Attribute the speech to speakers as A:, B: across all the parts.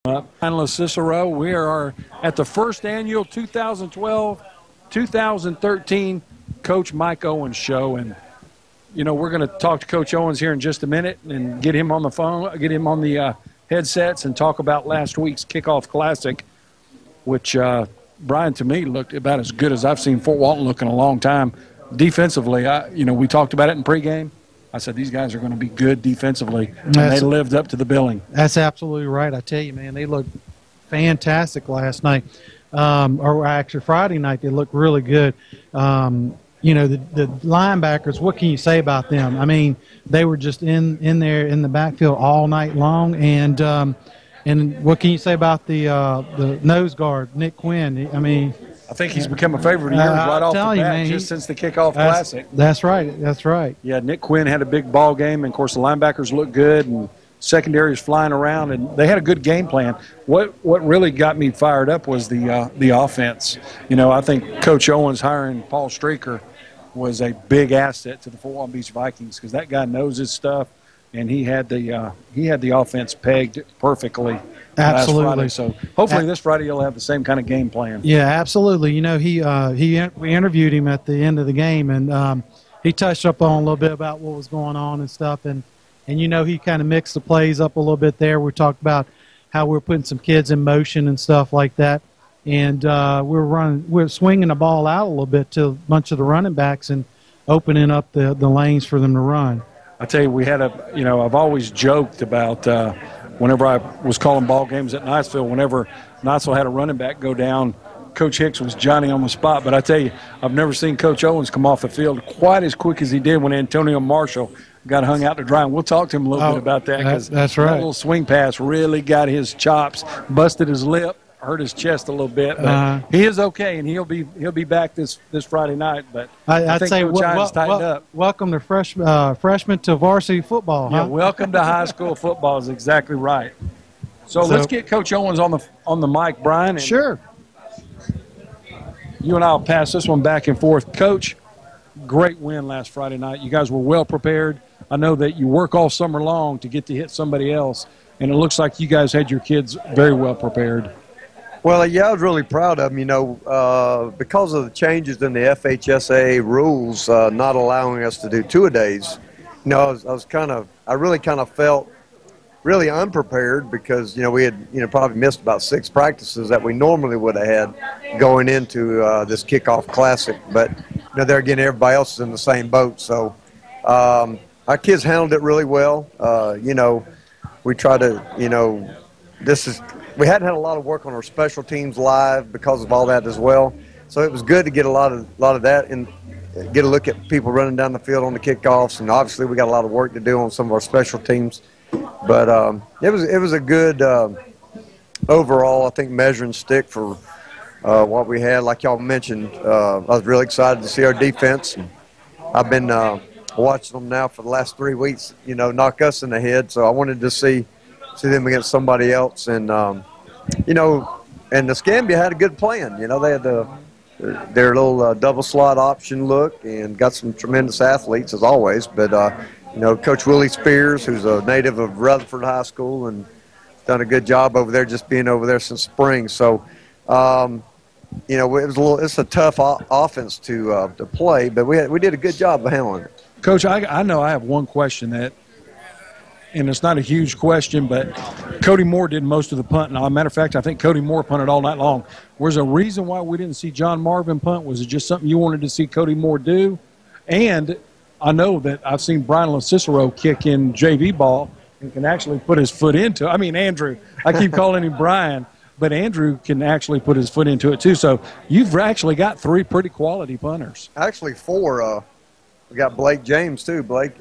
A: Finalist Cicero, we are at the first annual 2012-2013 Coach Mike Owens show, and we're going to talk to Coach Owens here in just a minute and get him on the phone, get him on the headsets, and talk about last week's kickoff classic, which Brian, to me, looked about as good as I've seen Fort Walton look in a long time. Defensively, we talked about it in pregame. I said these guys are going to be good defensively, and they lived up to the billing. That's absolutely right. I tell you, man, they looked fantastic last night, or actually Friday night. They looked really good. The linebackers, what can you say about them? I mean, they were just in there in the backfield all night long, and what can you say about the nose guard, Nick Quinn? I mean, I think he's become a favorite of yours right off the bat, man, just since the kickoff classic. That's right. That's right. Yeah, Nick Quinn had a big ball game, and, of course, the linebackers looked good, and secondary is flying around, and they had a good game plan. What really got me fired up was the offense. I think Coach Owens hiring Paul Streaker was a big asset to the Fort Walton Beach Vikings because that guy knows his stuff, and he had the offense pegged perfectly. Absolutely. Last Friday. So hopefully this Friday he'll have the same kind of game plan. Yeah, absolutely. We interviewed him at the end of the game, and he touched up on a little bit about what was going on and stuff, and he kind of mixed the plays up a little bit there. We talked about how we're putting some kids in motion and stuff like that, and we're swinging the ball out a little bit to a bunch of the running backs and opening up the lanes for them to run. I tell you, we had I've always joked about whenever I was calling ball games at Niceville, whenever Niceville had a running back go down, Coach Hicks was Johnny on the spot. But I tell you, I've never seen Coach Owens come off the field quite as quick as he did when Antonio Marshall got hung out to dry. And we'll talk to him a little bit about that because that's right. That little swing pass really got his chops, busted his lip, hurt his chest a little bit. But he is okay, and he'll be back this Friday night. But I think Coach Hines tightened up. Welcome to freshman to varsity football. Yeah, welcome to high school football is exactly right. So let's get Coach Owens on the mic, Brian. And sure. You and I will pass this one back and forth. Coach, great win last Friday night. You guys were well prepared. I know that you work all summer long to get to hit somebody else, and it looks like you guys had your kids very well prepared.
B: Well, yeah, I was really proud of them, because of the changes in the FHSA rules not allowing us to do two-a-days. I really kind of felt really unprepared because, we had, probably missed about 6 practices that we normally would have had going into this kickoff classic. But, there again, everybody else is in the same boat. So our kids handled it really well. We try to, we hadn't had a lot of work on our special teams live because of all that as well. So it was good to get a lot of that and get a look at people running down the field on the kickoffs. And obviously we got a lot of work to do on some of our special teams. But it was a good overall, I think, measuring stick for what we had. Like y'all mentioned, I was really excited to see our defense. I've been watching them now for the last 3 weeks, knock us in the head. So I wanted to see them against somebody else. And, and the Scambia had a good plan. They had their little double slot option look and got some tremendous athletes as always. But, Coach Willie Spears, who's a native of Rutherford High School and done a good job over there, just being over there since spring. So, it's a tough offense to play, but we did a good job of handling it.
A: Coach, I know I have one question and it's not a huge question, but Cody Moore did most of the punting. As a matter of fact, I think Cody Moore punted all night long. Was there a reason why we didn't see John Marvin punt? Was it just something you wanted to see Cody Moore do? And I know that I've seen Brian LaCicero kick in JV ball and can actually put his foot into it. I mean, Andrew. I keep calling him Brian, but Andrew can actually put his foot into it too. So you've actually got 3 pretty quality punters.
B: Actually 4. We got Blake James too. Blake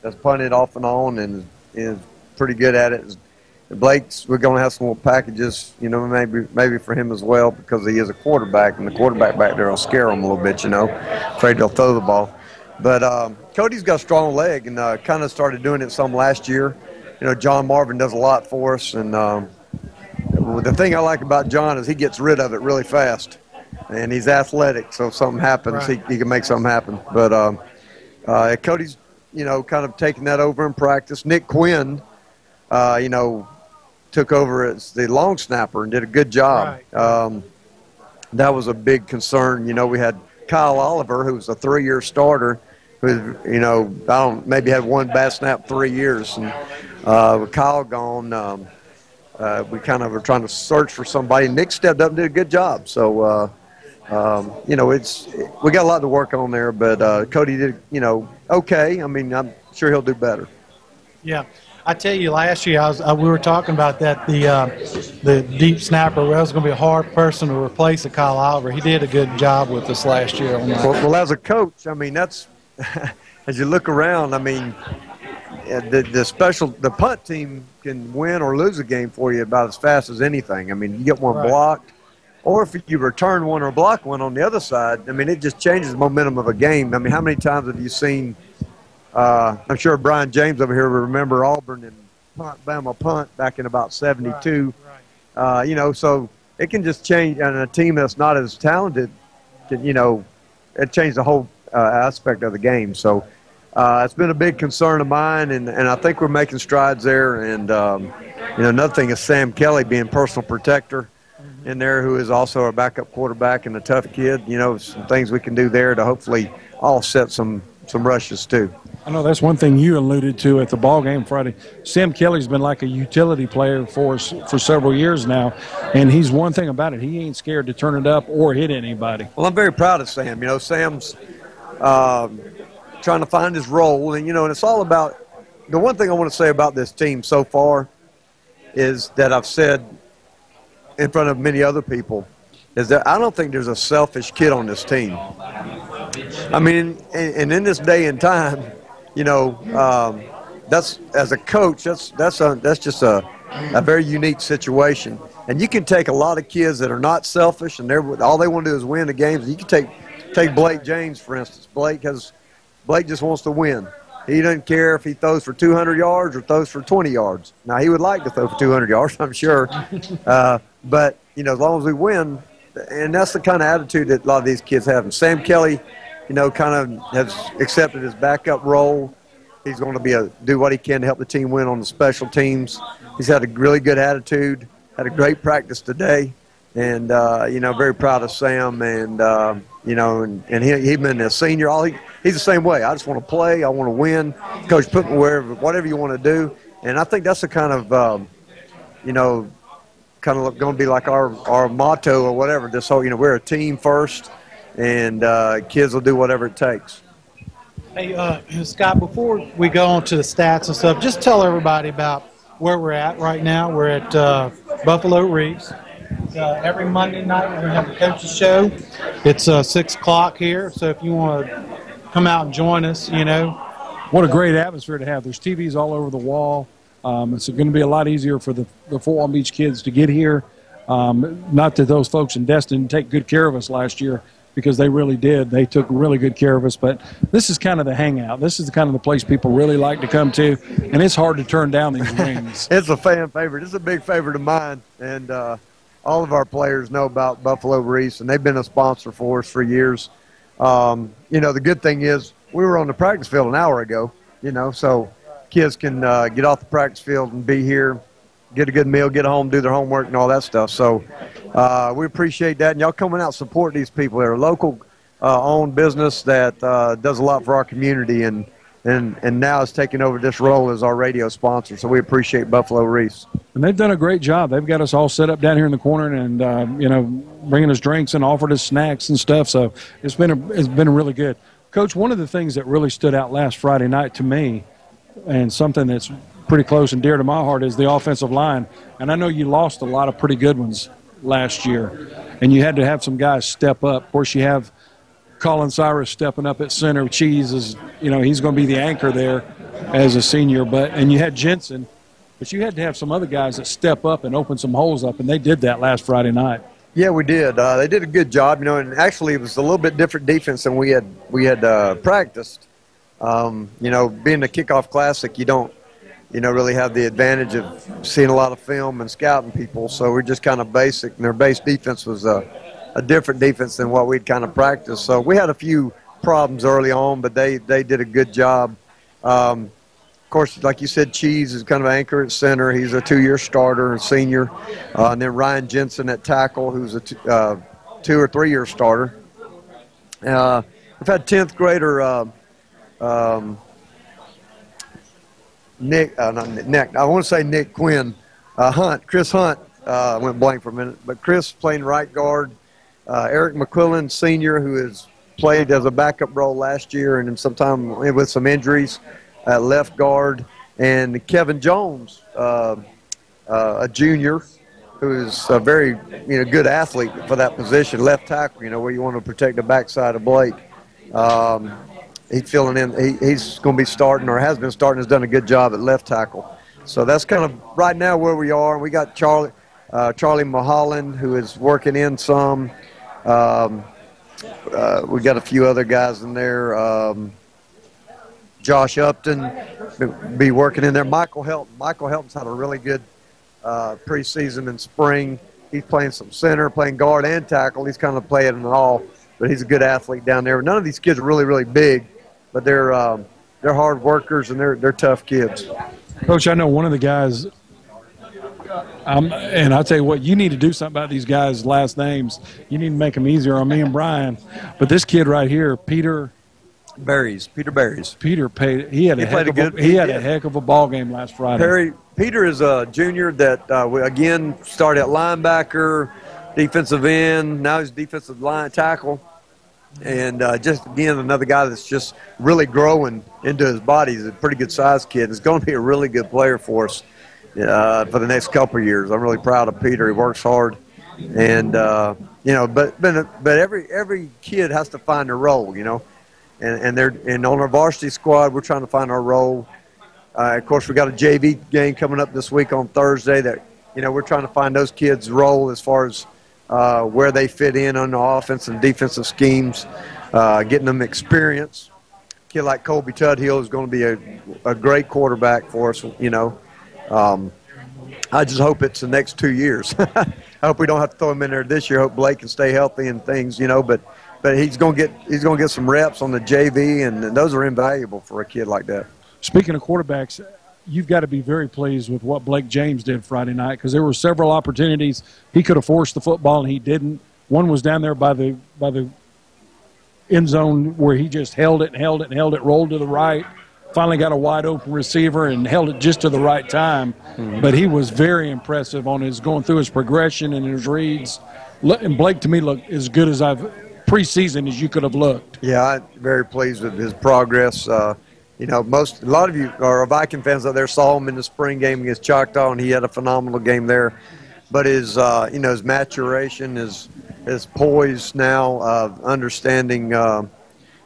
B: that's punted off and on and is pretty good at it. We're going to have some more packages, maybe for him as well because he is a quarterback, and the quarterback back there will scare him a little bit, afraid they'll throw the ball. But Cody's got a strong leg and kind of started doing it some last year. John Marvin does a lot for us, and the thing I like about John is he gets rid of it really fast, and he's athletic, so if something happens, right, he can make something happen. But Cody's, kind of taking that over in practice. Nick Quinn, took over as the long snapper and did a good job.
C: Right.
B: That was a big concern. You know, we had Kyle Oliver, who was a 3-year starter, who, you know, maybe had one bad snap 3 years. And with Kyle gone, we kind of were trying to search for somebody. Nick stepped up and did a good job. So, you know, we got a lot to work on there, but Cody did, you know, okay. I mean, I'm sure he'll do better.
C: Yeah. I tell you, last year we were talking about that the deep snapper. Well, it was going to be a hard person to replace a Kyle Oliver. He did a good job with us last year on that.
B: Well, as a coach, I mean, that's as you look around. I mean, the punt team can win or lose a game for you about as fast as anything. I mean, you get one
C: Right.
B: blocked, or if you return one or block one on the other side, I mean, it just changes the momentum of a game. I mean, how many times have you seen? I'm sure Brian James over here will remember Auburn and Bama punt back in about 72.
C: Right.
B: You know, so it can just change. And a team that's not as talented can, you know, it changed the whole aspect of the game. So it's been a big concern of mine, and I think we're making strides there. And, you know, another thing is Sam Kelly being personal protector in there, who is also our backup quarterback and a tough kid. You know, some things we can do there to hopefully offset some rushes too.
A: I know that's one thing you alluded to at the ball game Friday. Sam Kelly's been like a utility player for us for several years now, and he's one thing about it. He ain't scared to turn it up or hit anybody.
B: Well, I'm very proud of Sam. You know, Sam's trying to find his role, and, you know, and it's all about – the one thing I want to say about this team so far is that I've said in front of many other people is that I don't think there's a selfish kid on this team. I mean, and in this day and time, you know, that's as a coach, that's just a very unique situation. And you can take a lot of kids that are not selfish and all they want to do is win the games. You can take Blake James, for instance. Blake just wants to win. He doesn't care if he throws for 200 yards or throws for 20 yards. Now, he would like to throw for 200 yards, I'm sure. But, you know, as long as we win, and that's the kind of attitude that a lot of these kids have. And Sam Kelly, you know, kind of has accepted his backup role. He's going to do what he can to help the team win on the special teams. He's had a really good attitude, had a great practice today, and, you know, very proud of Sam. And, you know, and he's been a senior. He's the same way. I just want to play. I want to win. Coach, put me whatever you want to do. And I think that's the kind of, you know, kind of going to be like our motto or whatever. This whole, you know, we're a team first, and kids will do whatever it takes.
C: Hey, Scott, before we go on to the stats and stuff, just tell everybody about where we're at right now. We're at Buffalo Reefs. Every Monday night we're going to have the coaches show. It's 6 o'clock here, so if you want to come out and join us, you know.
A: What a great atmosphere to have. There's TVs all over the wall. It's going to be a lot easier for the Fort Walton Beach kids to get here. Not that those folks in Destin didn't take good care of us last year, because they really did. They took really good care of us. But this is kind of the hangout. This is kind of the place people really like to come to, and it's hard to turn down these rings.
B: It's a fan favorite. It's a big favorite of mine, and all of our players know about Buffalo Reefs, and they've been a sponsor for us for years. You know, the good thing is we were on the practice field an hour ago, you know, so kids can get off the practice field and be here, get a good meal, get home, do their homework and all that stuff. So we appreciate that. And y'all coming out support these people. They're a local owned business that does a lot for our community, and now is taking over this role as our radio sponsor. So we appreciate Buffalo Reefs.
A: And they've done a great job. They've got us all set up down here in the corner, and you know, bringing us drinks and offered us snacks and stuff. So it's been really good. Coach, one of the things that really stood out last Friday night to me, and something that's pretty close and dear to my heart, is the offensive line. And I know you lost a lot of pretty good ones last year, and you had to have some guys step up. Of course, you have Colin Cyrus stepping up at center. Cheese is, you know, he's going to be the anchor there as a senior. And you had Jensen, but you had to have some other guys that step up and open some holes up, and they did that last Friday night.
B: Yeah, we did. They did a good job, you know, and actually it was a little bit different defense than we had practiced. You know, being a kickoff classic, you don't, you know, really have the advantage of seeing a lot of film and scouting people. So we're just kind of basic, and their base defense was a different defense than what we'd kind of practiced. So we had a few problems early on, but they did a good job. Of course, like you said, Cheese is kind of anchor at center. He's a 2-year starter and senior. And then Ryan Jensen at tackle, who's a 2 or 3-year starter. We've had 10th grader Nick, I want to say Nick Quinn, Chris Hunt, went blank for a minute, but Chris playing right guard. Eric McQuillan, senior, who has played as a backup role last year and then sometime with some injuries at left guard. And Kevin Jones, a junior, who is a very good athlete for that position, left tackle, where you want to protect the backside of Blake. He's filling in. He's going to be starting, or has been starting, has done a good job at left tackle. So that's kind of right now where we are. We got Charlie Mulholland, who is working in some. We got a few other guys in there. Josh Upton be working in there. Michael Helton's had a really good preseason in spring. He's playing some center, playing guard and tackle. He's kind of playing it all, but he's a good athlete down there. None of these kids are really, really big, but they're hard workers and they're tough kids.
A: Coach, I know one of the guys, and I'll tell you what, you need to do something about these guys' last names. You need to make them easier on me and Brian. But this kid right here, Peter Berries. He had a heck of a ball game last Friday.
B: Peter is a junior that again started at linebacker, defensive end. Now he's defensive line tackle, and just again another guy that's just really growing into his body. He's a pretty good sized kid. He's going to be a really good player for us for the next couple of years. I'm really proud of Peter. He works hard, and but every kid has to find their role, And on our varsity squad, we're trying to find our role. Of course, we got a JV game coming up this week on Thursday that, we're trying to find those kids' role as far as where they fit in on the offense and defensive schemes, getting them experience. A kid like Colby Tudhill is going to be a great quarterback for us, I just hope it's the next 2 years. I hope we don't have to throw him in there this year. I hope Blake can stay healthy and things, but he's going to get some reps on the JV, and those are invaluable for a kid like that.
A: Speaking of quarterbacks, you've got to be very pleased with what Blake James did Friday night, because there were several opportunities he could have forced the football and he didn't. One was down there by the end zone where he just held it, rolled to the right, finally got a wide open receiver and held it just to the right time. Mm-hmm. But he was very impressive on going through his progression and his reads. And Blake, to me, looked as good as preseason as you could have looked.
B: Yeah, I'm very pleased with his progress. A lot of you are Viking fans out there saw him in the spring game against Choctaw, and he had a phenomenal game there. But his maturation, his poise now of understanding, I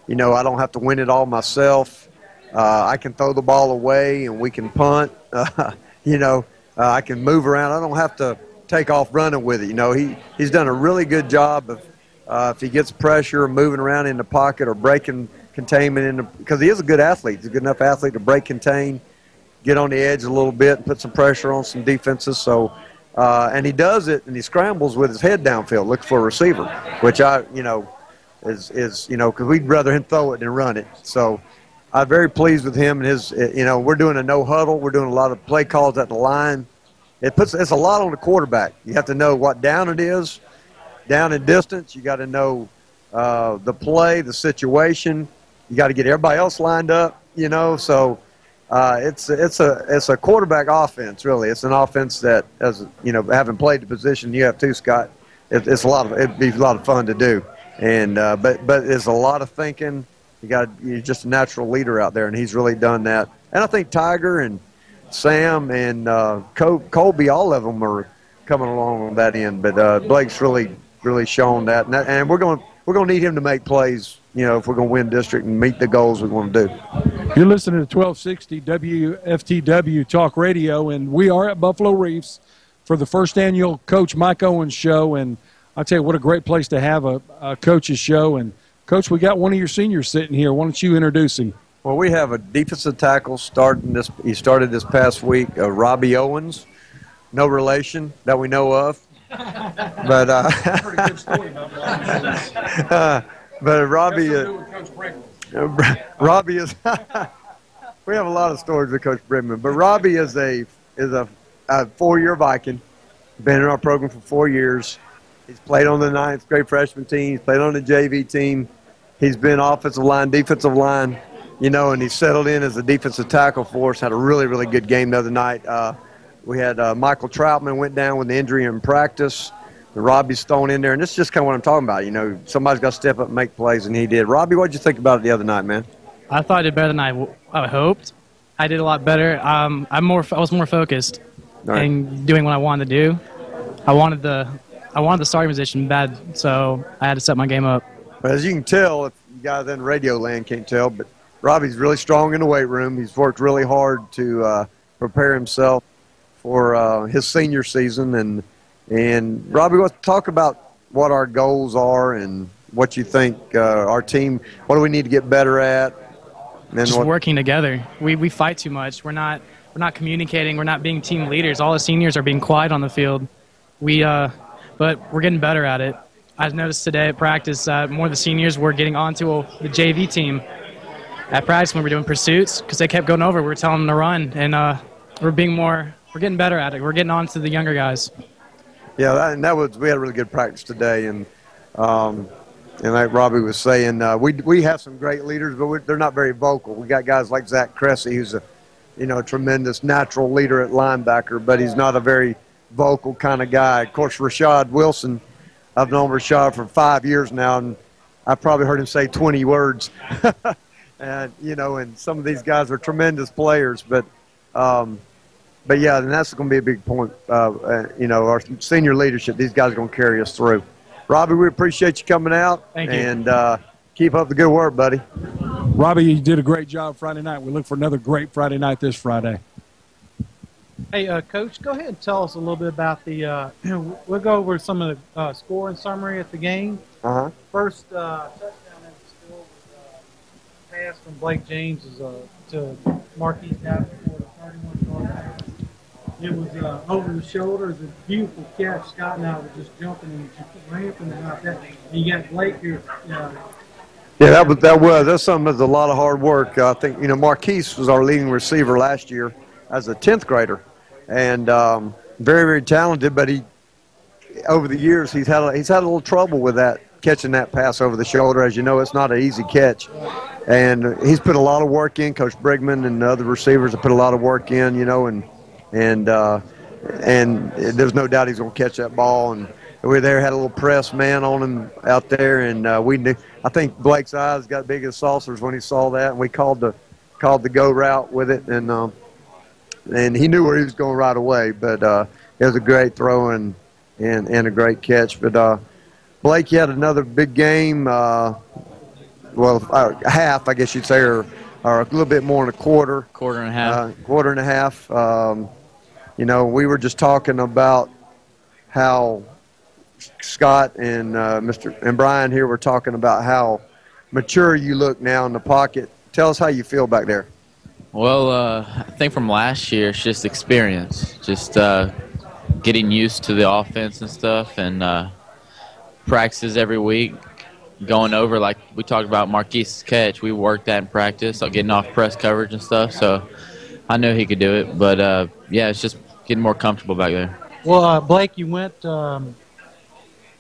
B: don't have to win it all myself. I can throw the ball away and we can punt. I can move around. I don't have to take off running with it. He's done a really good job of if he gets pressure, moving around in the pocket or breaking containment because he is a good athlete. He's a good enough athlete to break, contain, get on the edge a little bit, and put some pressure on some defenses. So, and he does it, and he scrambles with his head downfield, looking for a receiver, which is because we'd rather him throw it than run it. So, I'm very pleased with him and his. We're doing a no huddle. We're doing a lot of play calls at the line. It's a lot on the quarterback. You have to know what down it is, down and distance. You got to know the play, the situation. You got to get everybody else lined up. So it's a quarterback offense really. It's an offense that, as having played the position you have too, Scott. It'd be a lot of fun to do. And but it's a lot of thinking. You're just a natural leader out there, and he's really done that. And I think Tiger and Sam and Colby, all of them are coming along on that end. But Blake's really shown that, and we're going to need him to make plays, if we're going to win district and meet the goals we want to do.
A: You're listening to 1260 WFTW Talk Radio, and we are at Buffalo Reefs for the first annual Coach Mike Owens show. And I'll tell you what a great place to have a coach's show. And Coach, we got one of your seniors sitting here. Why don't you introduce him?
B: Well, we have a defensive tackle he started this past week, Robbie Owens. No relation that we know of. But
A: pretty good story about
B: but Robbie We have a lot of stories with Coach Brigman, but Robbie is a 4-year Viking. Been in our program for 4 years. He's played on the 9th grade freshman team. He's played on the JV team. He's been offensive line, defensive line, and he's settled in as a defensive tackle for us. Had a really, really good game the other night. We had Michael Troutman went down with an injury in practice. Robbie's thrown in there, and this is just kind of what I'm talking about. Somebody's got to step up and make plays, and he did. Robbie, what did you think about it the other night, man?
D: I thought I did better than I hoped. I did a lot better. I was more focused and doing what I wanted to do. I wanted the starting position bad, so I had to set my game up.
B: But as you can tell, if you guys in radio land can't tell, but Robbie's really strong in the weight room. He's worked really hard to prepare himself for his senior season. And Robbie, let's talk about what our goals are and what you think our team, what do we need to get better at? And
D: just working together. We fight too much. We're not communicating. We're not being team leaders. All the seniors are being quiet on the field. But we're getting better at it. I noticed today at practice more of the seniors were getting onto the JV team at practice when we were doing pursuits because they kept going over. We were telling them to run, and we're getting better at it. We're getting on to the younger guys.
B: Yeah, we had a really good practice today, and like Robbie was saying, we have some great leaders, but they're not very vocal. We got guys like Zach Cressy, who's a tremendous natural leader at linebacker, but he's not a very vocal kind of guy. Of course, Rashad Wilson, I've known Rashad for 5 years now, and I've probably heard him say 20 words. And some of these guys are tremendous players, but yeah, and that's going to be a big point. Our senior leadership, these guys are going to carry us through. Robbie, we appreciate you coming out.
D: Thank you.
B: And keep up the good work, buddy.
A: Robbie, you did a great job Friday night. We look for another great Friday night this Friday.
C: Hey, Coach, go ahead and tell us a little bit about the we'll go over some of the scoring summary at the game.
B: Uh-huh.
C: First touchdown at the score was a pass from Blake James to Marquise Davenport, a 31-yard pass. It was over the shoulder. It was a beautiful catch. Scott and I were just jumping and ramping about that. And you got Blake here.
B: Yeah, that's something that's a lot of hard work. I think Marquise was our leading receiver last year as a 10th grader, and very, very talented. But over the years he's had a little trouble with that, catching that pass over the shoulder. As you know, it's not an easy catch, and he's put a lot of work in. Coach Brigman and the other receivers have put a lot of work in. And there's no doubt he's going to catch that ball. And we there had a little press man on him out there, and I think Blake's eyes got big as saucers when he saw that, and we called the go route with it, and he knew where he was going right away. But it was a great throw and a great catch. But Blake, you had another big game. Half, I guess you'd say, or a little bit more than a quarter.
E: Quarter and a half.
B: Quarter and a half. We were just talking about how Scott and and Brian here were talking about how mature you look now in the pocket. Tell us how you feel back there.
E: Well, I think from last year, it's just experience, just getting used to the offense and stuff, and practices every week, going over, like we talked about Marquise's catch. We worked that in practice, like getting off press coverage and stuff, so I knew he could do it. But, yeah, it's just getting more comfortable back there.
C: Well, Blake, you went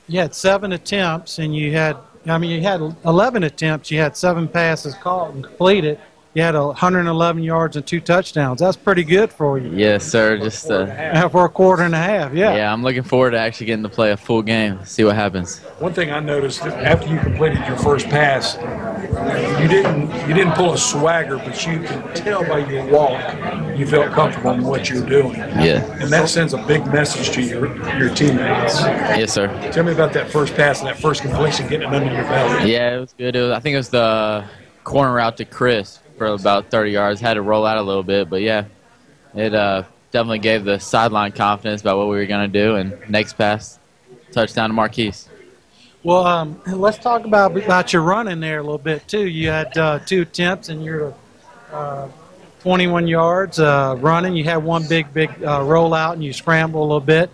C: you had 7 attempts, and you had 11 attempts. You had 7 passes caught and completed. You had 111 yards and 2 touchdowns. That's pretty good for you.
E: Yes, sir. Just
C: for a quarter and a half, yeah.
E: Yeah, I'm looking forward to actually getting to play a full game, see what happens.
A: One thing I noticed after you completed your first pass, you didn't pull a swagger, but you could tell by your walk you felt comfortable in what you were doing.
E: Yeah.
A: And that sends a big message to your teammates.
E: Yes, sir.
A: Tell me about that first pass and that first completion, getting it under your belt.
E: Yeah, it was good. I think it was the corner route to Chris for about 30 yards. Had to roll out a little bit, but yeah, it definitely gave the sideline confidence about what we were going to do, and next pass, touchdown to Marquise.
C: Well, let's talk about your running there a little bit, too. You had 2 attempts, and you're 21 yards running. You had one big rollout, and you scramble a little bit.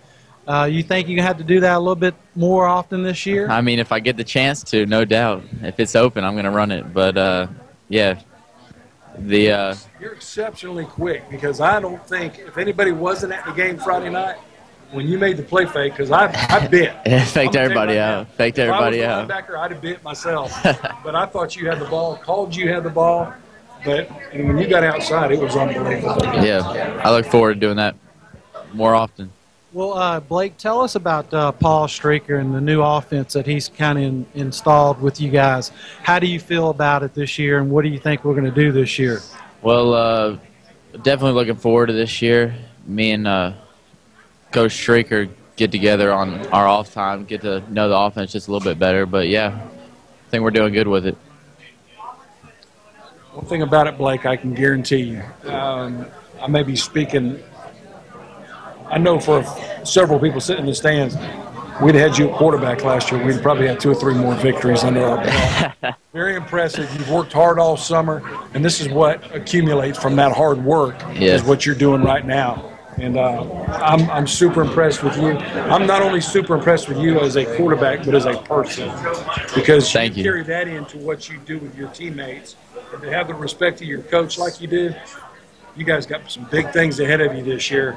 C: You think you have to do that a little bit more often this year?
E: I mean, if I get the chance to, no doubt. If it's open, I'm going to run it. But, yeah,
A: You're exceptionally quick, because I don't think if anybody wasn't at the game Friday night when you made the play fake, because I bit.
E: It faked everybody out. Faked everybody out.
A: If I was the linebacker, I'd have bit myself. But I thought you had the ball, called you had the ball. But and when you got outside, it was unbelievable.
E: Yeah, I look forward to doing that more often.
C: Well, Blake, tell us about Paul Streaker and the new offense that he's kind of installed with you guys. How do you feel about it this year, and what do you think we're going to do this year?
E: Well, definitely looking forward to this year. Me and Coach Streaker get together on our off time, get to know the offense just a little bit better. But, yeah, I think we're doing good with it.
A: One thing about it, Blake, I can guarantee you. I may be speaking – I know for several people sitting in the stands, we'd had you at quarterback last year. We'd probably had 2 or 3 more victories under our belt. Very impressive. You've worked hard all summer, and this is what accumulates from that hard work is what you're doing right now. And I'm super impressed with you. I'm not only super impressed with you as a quarterback, but as a person, because you carry that into what you do with your teammates. And to have the respect of your coach like you do, you guys got some big things ahead of you this year.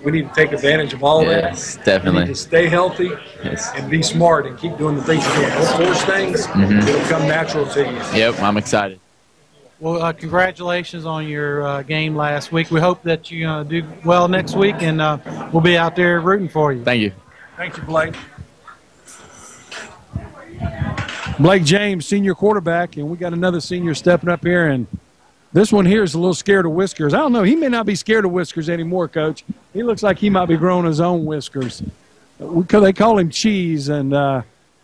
A: We need to take advantage of all that.
E: Definitely.
A: We need to stay healthy and be smart and keep doing the things you're doing. Don't force things. It'll come natural to you.
E: Yep, I'm excited.
C: Well, congratulations on your game last week. We hope that you do well next week, and we'll be out there rooting for you.
E: Thank you.
A: Thank you, Blake. Blake James, senior quarterback, and we got another senior stepping up here, and this one here is a little scared of whiskers. I don't know. He may not be scared of whiskers anymore, Coach. He looks like he might be growing his own whiskers. They call him Cheese, and I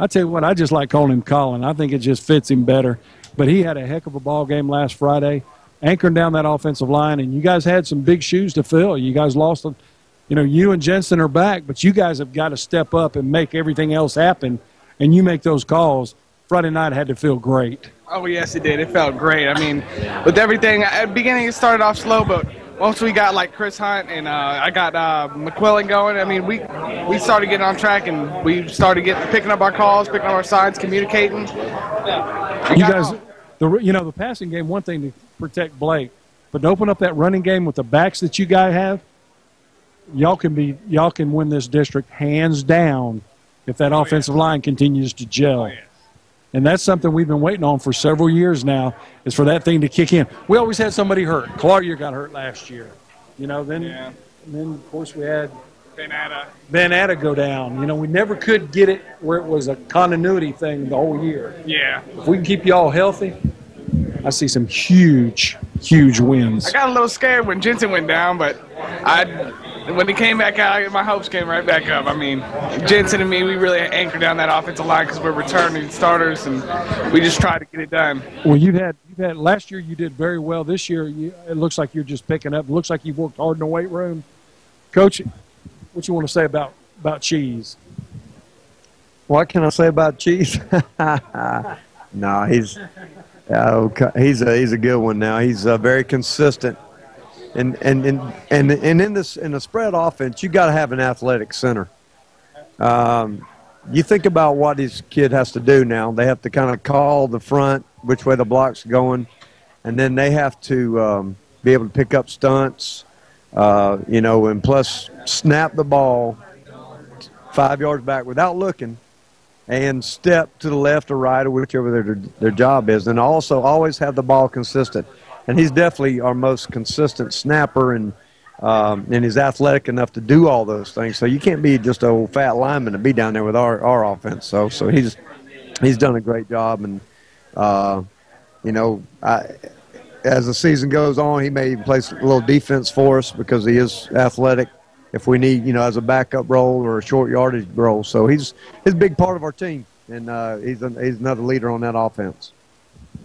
A: tell you what, I just like calling him Colin. I think it just fits him better. But he had a heck of a ball game last Friday, anchoring down that offensive line, and you guys had some big shoes to fill. You guys lost them. You know, you and Jensen are back, but you guys have got to step up and make everything else happen, and you make those calls. Friday night had to feel great.
F: Oh, yes, it did. It felt great. I mean, with everything, at the beginning it started off slow, but once we got, like, Chris Hunt and I got McQuillan going, I mean, we started getting on track, and we started picking up our calls, picking up our signs, communicating.
A: You guys, the passing game, one thing to protect Blake, but to open up that running game with the backs that you guys have, y'all can win this district hands down if that offensive line continues to gel. Oh, yeah. And that's something we've been waiting on for several years now, is for that thing to kick in. We always had somebody hurt. Claudia got hurt last year. Then of course, we had Van Atta go down. We never could get it where it was a continuity thing the whole year.
F: Yeah.
A: If we can keep you all healthy, I see some huge, huge wins.
F: I got a little scared when Jensen went down, but when he came back out, my hopes came right back up. I mean, Jensen and me, we really anchored down that offensive line because we're returning starters, and we just tried to get it done.
A: Well, you've had last year you did very well. This year, it looks like you're just picking up. It looks like you've worked hard in the weight room. Coach, what you want to say about Cheese?
B: What can I say about Cheese? No, he's a good one now. He's very consistent. And in the spread offense, you got to have an athletic center. You think about what this kid has to do now. They have to kind of call the front, which way the block's going, and then they have to be able to pick up stunts, and plus snap the ball 5 yards back without looking, and step to the left or right or whichever their job is, and also always have the ball consistent. And he's definitely our most consistent snapper, and he's athletic enough to do all those things. So you can't be just an old fat lineman to be down there with our offense. So he's done a great job, and as the season goes on, he may even play a little defense for us because he is athletic. If we need, as a backup role or a short yardage role, so he's a big part of our team, and he's another leader on that offense.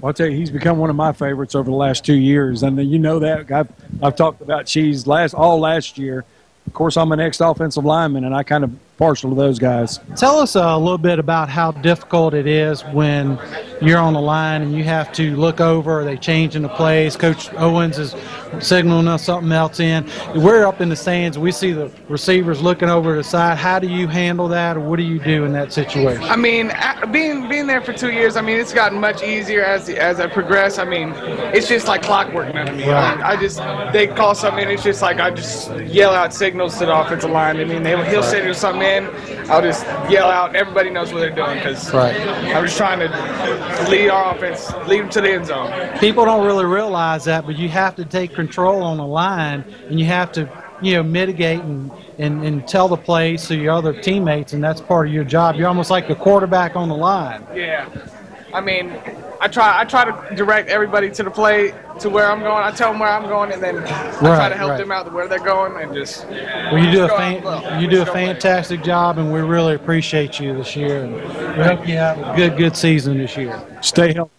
A: Well, I'll tell you, he's become one of my favorites over the last 2 years, and you know that. I've talked about Cheese all last year. Of course, I'm an ex-offensive lineman, and I kind of partial to those guys.
C: Tell us a little bit about how difficult it is when you're on the line and you have to look over. Are they changing the plays? Coach Owens is signaling us something else in. We're up in the stands. We see the receivers looking over the side. How do you handle that, or what do you do in that situation?
F: I mean, being there for 2 years, I mean, it's gotten much easier as I progress. I mean, it's just like clockwork now to me.
C: Right.
F: They call something in, it's just like I just yell out signals to the offensive line. I mean, he'll send something in, I'll just yell out, and everybody knows what they're doing because I'm just trying to lead our offense, lead them to the end zone.
C: People don't really realize that, but you have to take control on the line, and you have to, mitigate and tell the plays to your other teammates, and that's part of your job. You're almost like a quarterback on the line.
F: Yeah. I mean, I try to direct everybody to the play, to where I'm going. I tell them where I'm going, and then I try to help them out to where they're going, and just.
C: Well, you do a fantastic job, and we really appreciate you this year, and we hope you have a good season this year.
A: Stay healthy.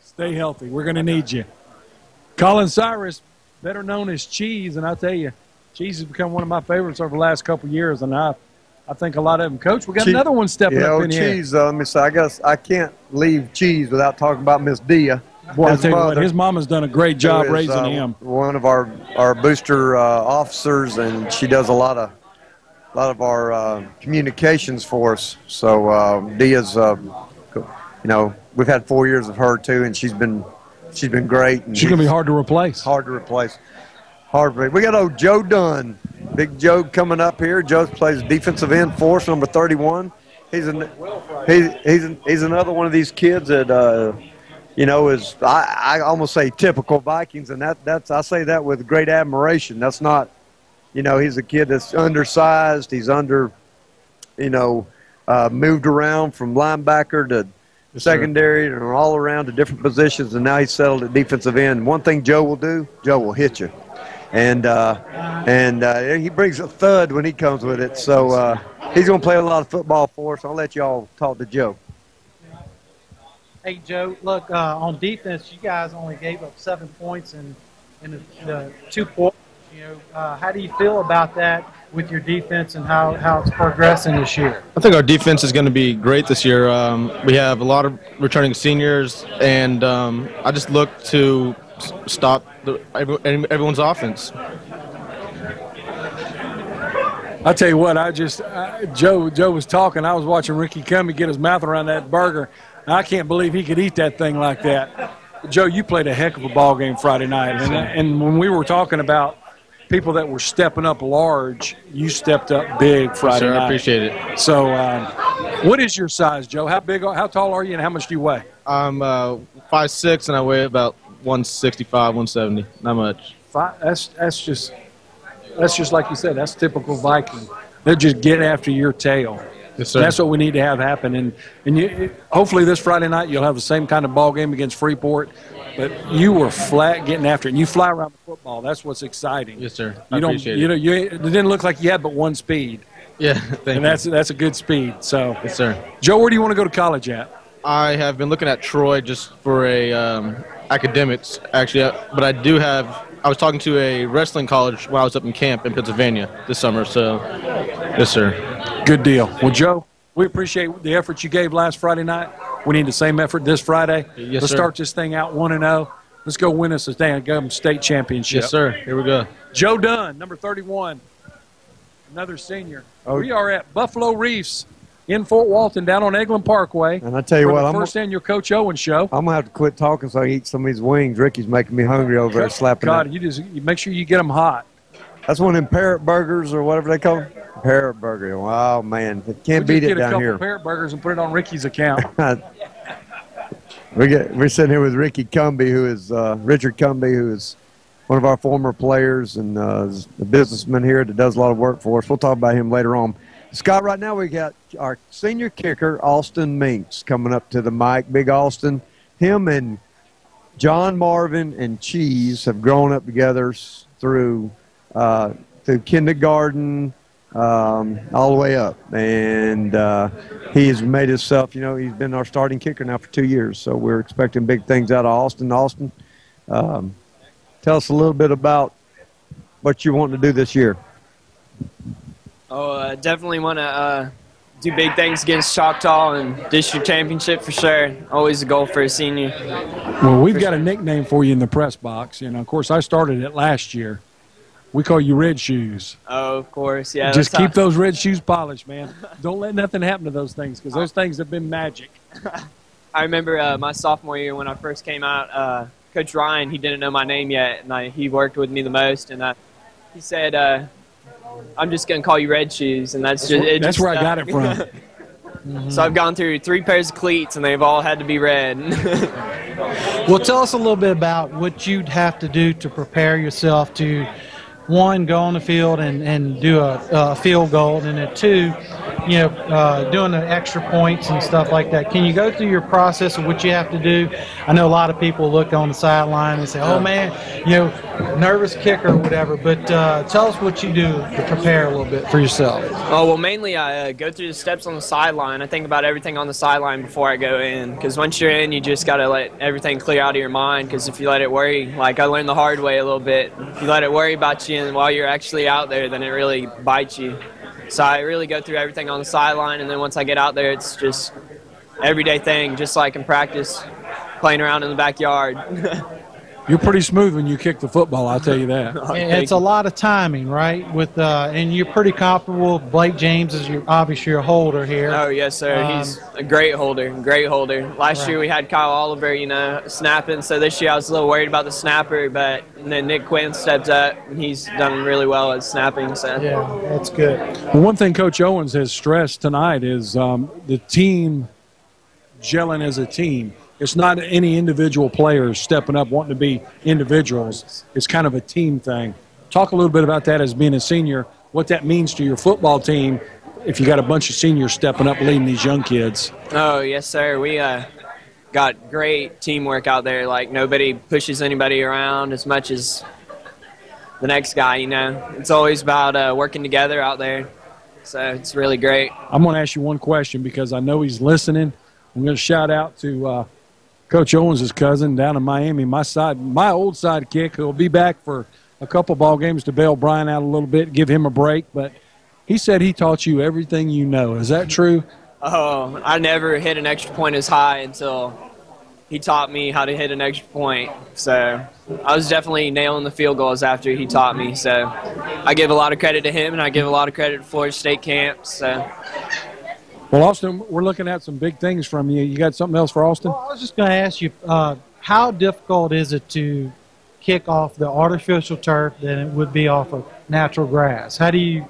A: Stay healthy. We're going to need you. Colin Cyrus, better known as Cheese, and I tell you, Cheese has become one of my favorites over the last couple of years, and I think a lot of them. Coach, we got another one stepping up in here.
B: Cheese, let me say, I guess I can't leave Cheese without talking about Miss Dia.
A: Boy, I tell you what, his mama's done a great job raising him.
B: One of our booster officers, and she does a lot of our communications for us. So Dia's, we've had 4 years of her too, and she's been great. And
A: she's gonna be hard to replace.
B: We got old Joe Dunn, Big Joe coming up here. Joe plays defensive end for us, number 31. He's another one of these kids that is I almost say typical Vikings, and that's I say that with great admiration. That's not, he's a kid that's undersized. He's moved around from linebacker to secondary and all around to different positions, and now he's settled at defensive end. One thing Joe will do, Joe will hit you. And he brings a thud when he comes with it. So he's going to play a lot of football for us. I'll let y'all talk to Joe.
C: Hey, Joe, look, on defense, you guys only gave up 7 points in the 2 quarters. How do you feel about that with your defense and how it's progressing this year?
G: I think our defense is going to be great this year. We have a lot of returning seniors, and I just look to stop everyone's offense.
A: I tell you what, Joe was talking. I was watching Ricky Cummey get his mouth around that burger. I can't believe he could eat that thing like that. Joe, you played a heck of a ball game Friday night, and when we were talking about people that were stepping up large, you stepped up big Friday night.
G: I appreciate it.
A: So, what is your size, Joe? How tall are you, and how much do you weigh?
G: I'm 5'6", and I weigh about 165, 170. Not much.
A: That's just like you said. That's typical Viking. They'll just get after your tail.
G: Yes, sir.
A: That's what we need to have happen. And hopefully this Friday night you'll have the same kind of ball game against Freeport. But you were flat getting after it. And you fly around the football. That's what's exciting.
G: Yes, sir. I appreciate it.
A: It didn't look like you had but one speed.
G: Yeah, thank you.
A: And that's a good speed. So,
G: yes, sir.
A: Joe, where do you want to go to college at?
G: I have been looking at Troy just for academics, actually. But I was talking to a wrestling college while I was up in camp in Pennsylvania this summer. So, yes, sir.
A: Good deal. Well, Joe, we appreciate the effort you gave last Friday night. We need the same effort this Friday.
G: Yes,
A: Let's
G: sir.
A: start this thing out 1-0. Let's go win us a state championship.
G: Yes, sir. Here we go.
A: Joe Dunn, number 31, another senior. We are at Buffalo Reefs in Fort Walton down on Eglin Parkway.
B: And I tell you what,
A: I'm first annual Coach Owens show.
B: I'm gonna have to quit talking so I can eat some of these wings. Ricky's making me hungry over there slapping.
A: God, you make sure you get them hot.
B: That's one of them parrot burgers or whatever they call them. Parrot burger. Wow, man, it can't beat it down here.
A: Get a couple parrot burgers and put it on Ricky's account.
B: We're sitting here with Ricky Cumbie, who is Richard Cumbie, who is one of our former players and is a businessman here that does a lot of work for us. We'll talk about him later on. Scott, right now we got our senior kicker, Austin Minks, coming up to the mic. Big Austin. Him and John Marvin and Cheese have grown up together through kindergarten, all the way up. And he has made himself, he's been our starting kicker now for 2 years. So we're expecting big things out of Austin. Austin, tell us a little bit about what you want to do this year.
H: Definitely want to do big things against Choctaw and district championship for sure. Always a goal for a senior.
A: Well, we've got a nickname for you in the press box. You know, of course, I started it last year. We call you Red Shoes.
H: Oh, of course, yeah.
A: Just keep those red shoes polished, man. Don't let nothing happen to those things because those things have been magic.
H: I remember my sophomore year when I first came out, Coach Ryan, he didn't know my name yet, and he worked with me the most, and he said, I'm just going to call you Red Shoes, and that's
A: where I got it from.
H: So I've gone through 3 pairs of cleats, and they've all had to be red.
C: Well, tell us a little bit about what you'd have to do to prepare yourself to, one, go on the field and do a field goal, and then 2, doing the extra points and stuff like that. Can you go through your process of what you have to do? I know a lot of people look on the sideline and say, oh, man, nervous kicker or whatever, but tell us what you do to prepare a little bit for yourself.
H: Oh, well, mainly I go through the steps on the sideline. I think about everything on the sideline before I go in, because once you're in, you just got to let everything clear out of your mind, because if you let it worry, like I learned the hard way a little bit, if you let it worry about you and while you're actually out there, then it really bites you. So I really go through everything on the sideline, and then once I get out there, it's just everyday thing, just like in practice, playing around in the backyard.
A: You're pretty smooth when you kick the football, I'll tell you that.
C: It's a lot of timing, right? And you're pretty comfortable. Blake James is obviously your holder here.
H: Oh, yes, sir. He's a great holder, Last year we had Kyle Oliver, snapping, so this year I was a little worried about the snapper, but then Nick Quinn stepped up, and he's done really well at snapping. So.
C: Yeah, that's good.
A: Well, one thing Coach Owens has stressed tonight is the team gelling as a team. It's not any individual players stepping up wanting to be individuals. It's kind of a team thing. Talk a little bit about that as being a senior, what that means to your football team if you got a bunch of seniors stepping up leading these young kids.
H: Oh, yes, sir. We got great teamwork out there. Like, nobody pushes anybody around as much as the next guy, It's always about working together out there. So it's really great.
A: I'm going to ask you one question because I know he's listening. I'm going to shout out to Coach Owens' cousin down in Miami, my old sidekick, who will be back for a couple ball games to bail Brian out a little bit, give him a break. But he said he taught you everything you know. Is that true?
H: Oh, I never hit an extra point as high until he taught me how to hit an extra point. So I was definitely nailing the field goals after he taught me. So I give a lot of credit to him, and I give a lot of credit to Florida State camp. So.
A: Well, Austin, we're looking at some big things from you. You got something else for Austin?
C: Well, I was just going to ask you, how difficult is it to kick off the artificial turf than it would be off of natural grass? How do you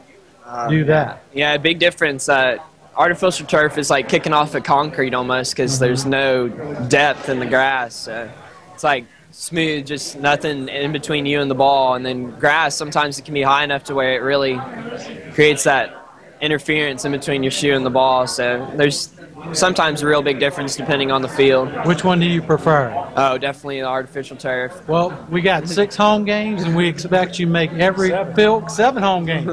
C: do that?
H: Yeah, big difference. Artificial turf is like kicking off of concrete almost because there's no depth in the grass. It's like smooth, just nothing in between you and the ball. And then grass, sometimes it can be high enough to where it really creates that interference in between your shoe and the ball. So there's sometimes a real big difference depending on the field.
C: Which one do you prefer?
H: Oh, definitely the artificial turf.
C: Well, we got 6 home games, and we expect you to make every 7 home games.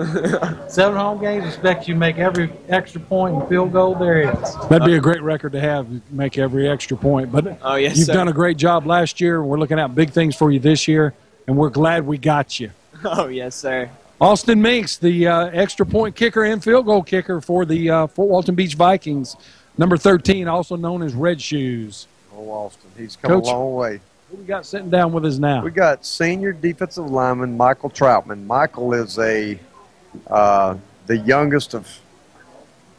C: 7 home games, expect you to make every extra point and field goal there is.
A: That'd be a great record to have, make every extra point. But you've done a great job last year, and we're looking at big things for you this year, and we're glad we got you.
H: Oh, yes, sir.
A: Austin Meeks, the extra point kicker and field goal kicker for the Fort Walton Beach Vikings. Number 13, also known as Red Shoes.
B: Oh, Austin, he's come a long way.
A: Who we got sitting down with us now?
B: We got senior defensive lineman Michael Troutman. Michael is the youngest of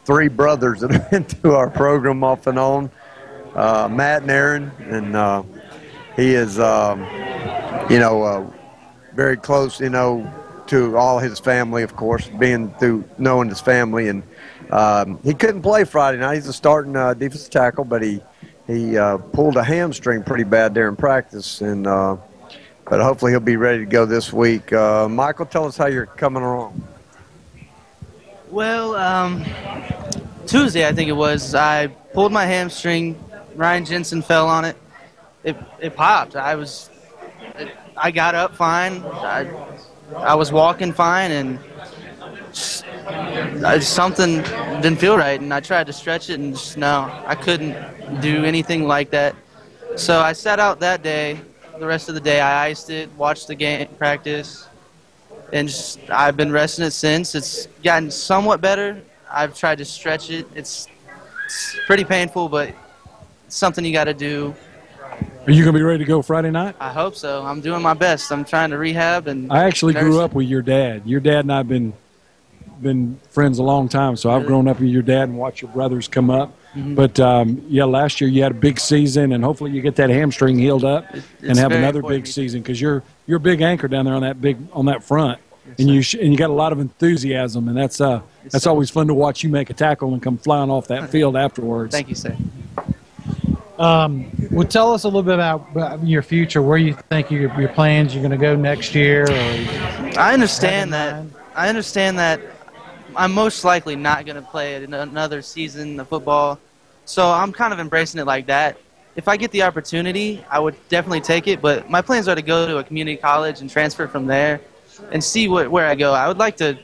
B: 3 brothers that have been through our program off and on, Matt and Aaron, and he is, very close, to all his family, of course, knowing his family. And he couldn't play Friday night. He's a starting defensive tackle, but he pulled a hamstring pretty bad there in practice. And but hopefully he'll be ready to go this week. Michael, tell us how you're coming along.
I: Well, Tuesday, I think it was, I pulled my hamstring. Ryan Jensen fell on it. It popped. I got up fine. I was walking fine, and something didn't feel right, and I tried to stretch it, and I couldn't do anything like that. So I sat out that day. The rest of the day, I iced it, watched the game practice, and I've been resting it since. It's gotten somewhat better. I've tried to stretch it. It's pretty painful, but it's something you got to do.
A: Are you going to be ready to go Friday night?
I: I hope so. I'm doing my best. I'm trying to rehab and.
A: I actually grew up with your dad. Your dad and I have been friends a long time, so I've grown up with your dad and watched your brothers come up.
I: Mm-hmm.
A: But yeah, last year you had a big season, and hopefully you get that hamstring healed up and have another big season, because you're a big anchor down there on that front, and you got a lot of enthusiasm, and that's always fun to watch you make a tackle and come flying off that field afterwards.
I: Thank you, sir.
C: Well, tell us a little bit about your future. Where you think your plans you're going to go next year? Or
I: I understand that. I'm most likely not going to play another season of football, so I'm kind of embracing it like that. If I get the opportunity, I would definitely take it, but my plans are to go to a community college and transfer from there and see where I go. I would like to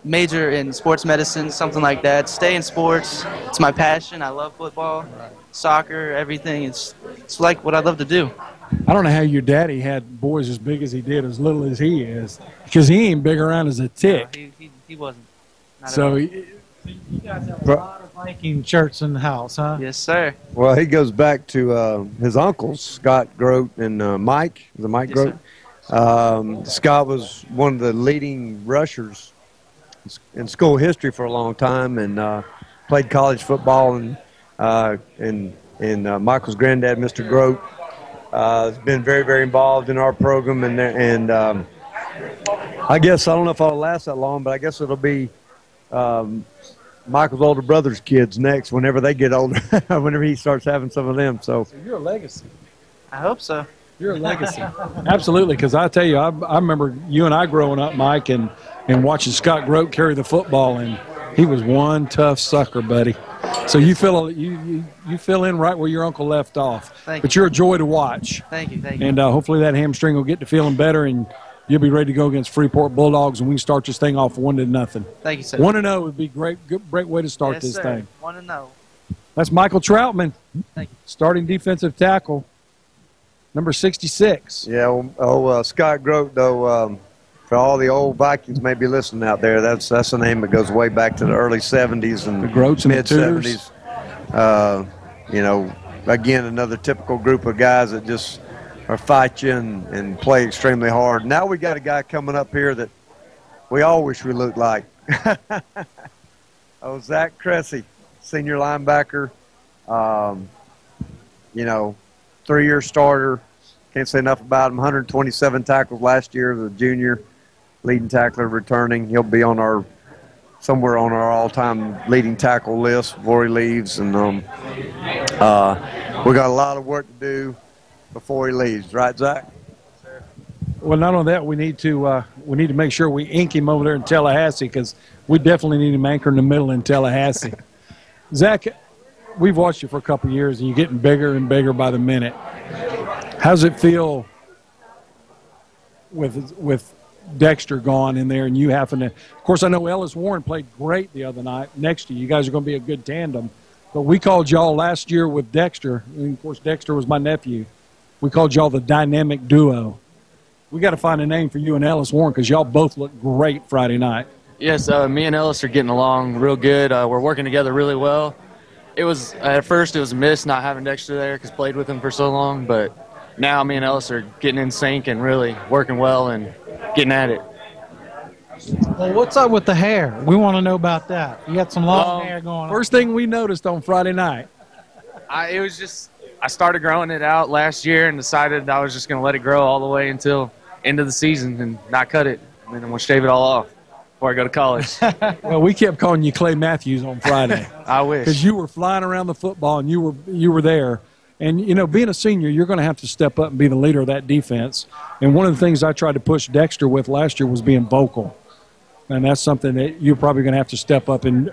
I: major in sports medicine, something like that, stay in sports. It's my passion. I love football, soccer, everything. It's like what I love to do.
A: I don't know how your daddy had boys as big as he did, as little as he is, because he ain't big around as a tick.
I: No, he wasn't. Not
A: So
C: you guys have a lot of Viking shirts in the house, huh?
I: Yes, sir.
B: Well, he goes back to his uncles, Scott Grote and Mike. Is it Mike
I: Yes,
B: Grote? Scott was one of the leading rushers in school history for a long time, and played college football. And Michael's granddad, Mr. Grote, has been very, very involved in our program. And I guess I don't know if I'll last that long, but I guess it'll be Michael's older brother's kids next, whenever they get older, whenever he starts having some of them. So
A: you're a legacy.
I: I hope so.
A: You're a legacy. Absolutely, because I tell you, I remember you and I growing up, Mike, and watching Scott Grote carry the football, and he was one tough sucker, buddy. So you fill in right where your uncle left off. But you're a joy to watch.
I: Thank you.
A: And hopefully that hamstring will get to feeling better, and you'll be ready to go against Freeport Bulldogs, and we can start this thing off 1-0.
I: Thank you, sir.
A: 1-0 would be great way to start this thing.
I: 1-0.
A: That's Michael Troutman,
I: Thank you.
A: starting defensive tackle, number 66.
B: Yeah, Scott Grote, though, for all the old Vikings maybe listening out there, that's a name that goes way back to the early 70s and
A: the Grotes and
B: mid-70s. Again, another typical group of guys that just fight you and play extremely hard. Now we got a guy coming up here that we all wish we looked like. Zach Cressy, senior linebacker, 3-year starter. Can't say enough about him. 127 tackles last year as a junior, leading tackler returning. He'll be on somewhere on our all-time leading tackle list before he leaves. And we got a lot of work to do before he leaves, right, Zach?
A: Well, not only that, we need to make sure we ink him over there in Tallahassee, because we definitely need him anchored in the middle in Tallahassee. Zach, we've watched you for a couple of years, and you're getting bigger and bigger by the minute. How does it feel with Dexter gone in there and you having to – of course, I know Ellis Warren played great the other night next to you. You guys are going to be a good tandem. But we called y'all last year with Dexter, and, of course, Dexter was my nephew. We called y'all the dynamic duo. We got to find a name for you and Ellis Warren, because y'all both look great Friday night.
J: Yes, me and Ellis are getting along real good. We're working together really well. At first it was a miss not having Dexter there, because played with him for so long, but now me and Ellis are getting in sync and really working well and getting at it.
C: Well, what's up with the hair? We want to know about that. You got some long hair going on.
A: First thing we noticed on Friday night.
J: I started growing it out last year and decided I was just going to let it grow all the way until end of the season and not cut it. And then I'm going to shave it all off before I go to college.
A: Well, we kept calling you Clay Matthews on Friday.
J: I wish.
A: Because you were flying around the football and you were there. And, being a senior, you're going to have to step up and be the leader of that defense. And one of the things I tried to push Dexter with last year was being vocal. And that's something that you're probably going to have to step up in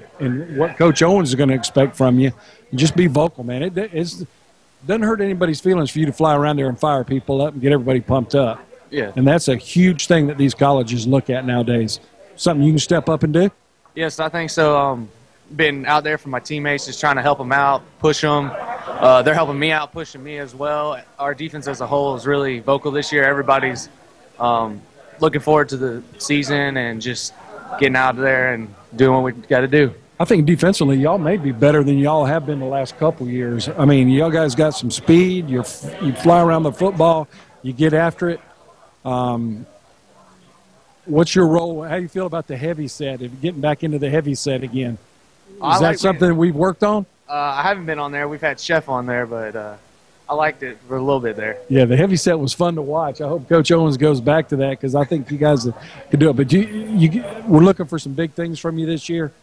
A: what Coach Owens is going to expect from you. And just be vocal, man. It doesn't hurt anybody's feelings for you to fly around there and fire people up and get everybody pumped up.
J: Yeah.
A: And that's a huge thing that these colleges look at nowadays. Something you can step up and do?
J: Yes, I think so. Been out there for my teammates, just trying to help them out, push them. They're helping me out, pushing me as well. Our defense as a whole is really vocal this year. Everybody's looking forward to the season and just getting out there and doing what we got to do.
A: I think defensively, y'all may be better than y'all have been the last couple years. I mean, y'all guys got some speed. You fly around the football. You get after it. What's your role? How do you feel about the heavy set? If getting back into the heavy set again, is that something we've worked on?
J: I haven't been on there. We've had Chef on there, but I liked it for a little bit there.
A: Yeah, the heavy set was fun to watch. I hope Coach Owens goes back to that because I think you guys could do it. But we're looking for some big things from you this year.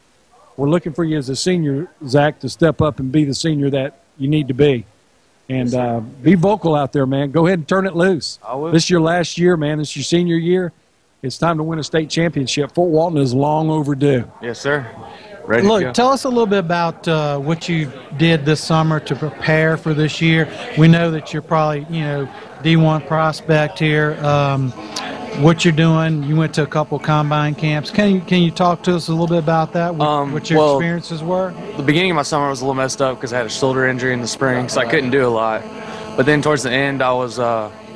A: We're looking for you as a senior, Zach, to step up and be the senior that you need to be. And be vocal out there, man. Go ahead and turn it loose.
J: I will.
A: This is your last year, man. This is your senior year. It's time to win a state championship. Fort Walton is long overdue.
J: Yes, sir. Ready
C: Look,
J: to go.
C: tell us a little bit about what you did this summer to prepare for this year. We know that you're probably, D1 prospect here. What you're doing, you went to a couple combine camps. Can you talk to us a little bit about that, what your experiences were?
J: The beginning of my summer was a little messed up because I had a shoulder injury in the spring, so I couldn't do a lot. But then towards the end, I was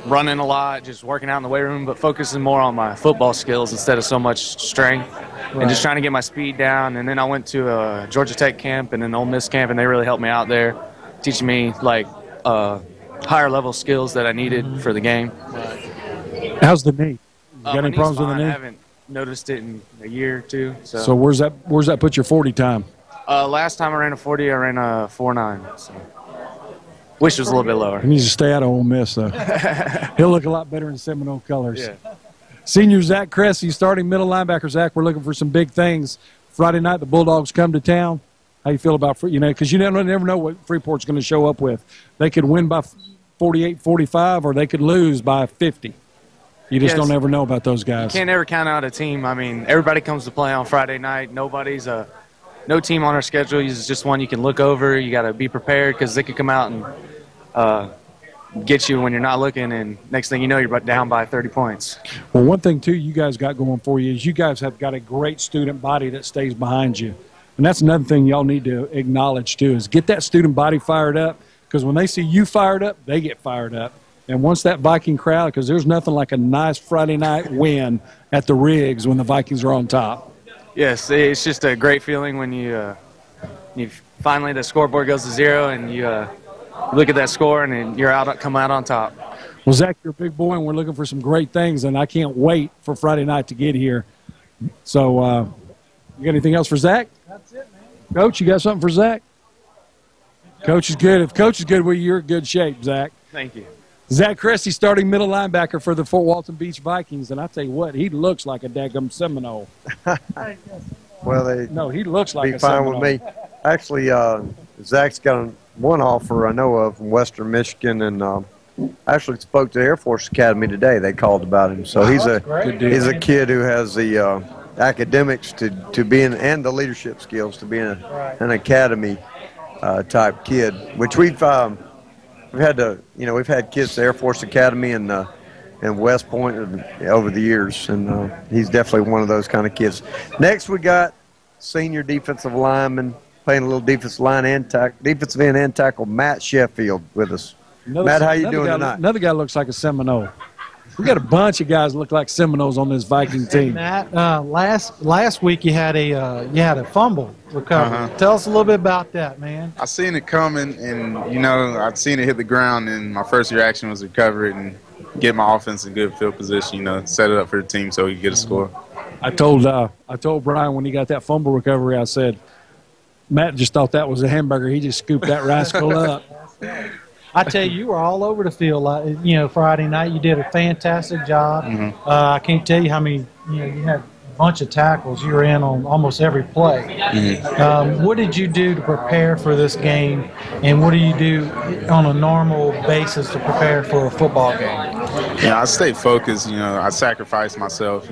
J: running a lot, just working out in the weight room, but focusing more on my football skills instead of so much strength. And just trying to get my speed down. And then I went to a Georgia Tech camp and an Ole Miss camp, and they really helped me out there, teaching me higher level skills that I needed for the game.
A: How's the knee? You got any problems with the knee?
J: I haven't noticed it in a year or two.
A: So where's that put your 40 time?
J: Last time I ran a 40, I ran a 4.9. So wish it was a little bit lower.
A: He needs to stay out of Ole Miss, though. He'll look a lot better in Seminole colors. Yeah. Senior Zach Cressy, starting middle linebacker. Zach, we're looking for some big things. Friday night, the Bulldogs come to town. How you feel about, because you never know what Freeport's going to show up with. They could win by 48-45, or they could lose by 50. You just don't ever know about those guys.
J: You can't ever count out a team. I mean, everybody comes to play on Friday night. No team on our schedule is just one you can look over. You got to be prepared because they could come out and get you when you're not looking, and next thing you know, you're down by 30 points.
A: Well, one thing, too, you guys got going for you is you guys have got a great student body that stays behind you. And that's another thing y'all need to acknowledge, too, is get that student body fired up, because when they see you fired up, they get fired up. And once that Viking crowd, because there's nothing like a nice Friday night win at the Riggs when the Vikings are on top.
J: Yes, it's just a great feeling when you finally the scoreboard goes to 0 and you look at that score and then you're come out on top.
A: Well, Zach, you're a big boy, and we're looking for some great things, and I can't wait for Friday night to get here. So, you got anything else for Zach?
C: That's it, man.
A: Coach, you got something for Zach? Coach is good. If Coach is good, well, you're in good shape, Zach.
J: Thank you.
A: Zach Cressy, starting middle linebacker for the Fort Walton Beach Vikings, and I tell you what, he looks like a daggum Seminole.
B: Well,
A: he looks like
B: a
A: Seminole.
B: Be fine with me. Actually, Zach's got one offer I know of from Western Michigan, and actually spoke to the Air Force Academy today. They called about him, so he's a kid who has the academics to be in, and the leadership skills to be in an academy type kid, which we've had kids at the Air Force Academy and West Point over the years, and he's definitely one of those kind of kids. Next, we got senior defensive lineman playing a little defensive end and tackle, Matt Sheffield, with us. Matt, how you doing tonight?
A: Another guy looks like a Seminole. We got a bunch of guys that look like Seminoles on this Viking team.
C: Matt, last week you had a fumble recovery. Tell us a little bit about that, man.
K: I seen it coming, and I'd seen it hit the ground, and my first reaction was recover it and get my offense in good field position. Set it up for the team so we could get a score.
A: I told Brian when he got that fumble recovery, I said, Matt just thought that was a hamburger. He just scooped that rascal up.
C: I tell you, you were all over the field. Friday night you did a fantastic job. I can't tell you how many. You had a bunch of tackles. You were in on almost every play. What did you do to prepare for this game, and what do you do on a normal basis to prepare for a football game?
K: I stay focused. I sacrifice myself.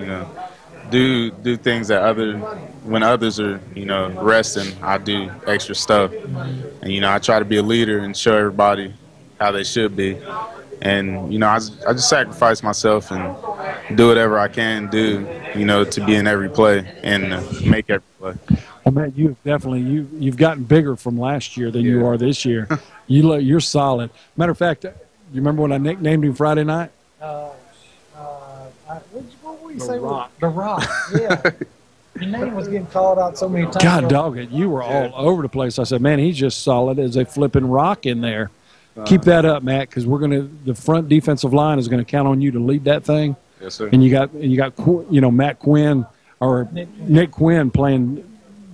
K: Do things that when others are resting, I do extra stuff, and I try to be a leader and show everybody how they should be, and I just sacrifice myself and do whatever I can do, to be in every play and make every play.
A: Well, Matt, you have definitely you've gotten bigger from last year than you are this year. You're solid. Matter of fact, you remember when I nicknamed him Friday night?
C: What you
A: The
C: say?
A: Rock.
C: The Rock. Yeah. Your name was getting called out so many times.
A: God dog it, you were all over the place. I said, man, he's just solid as a flipping rock in there. Keep that up, Matt, because the front defensive line is gonna count on you to lead that thing.
K: Yes, sir.
A: And you got Matt Quinn or Nick Quinn playing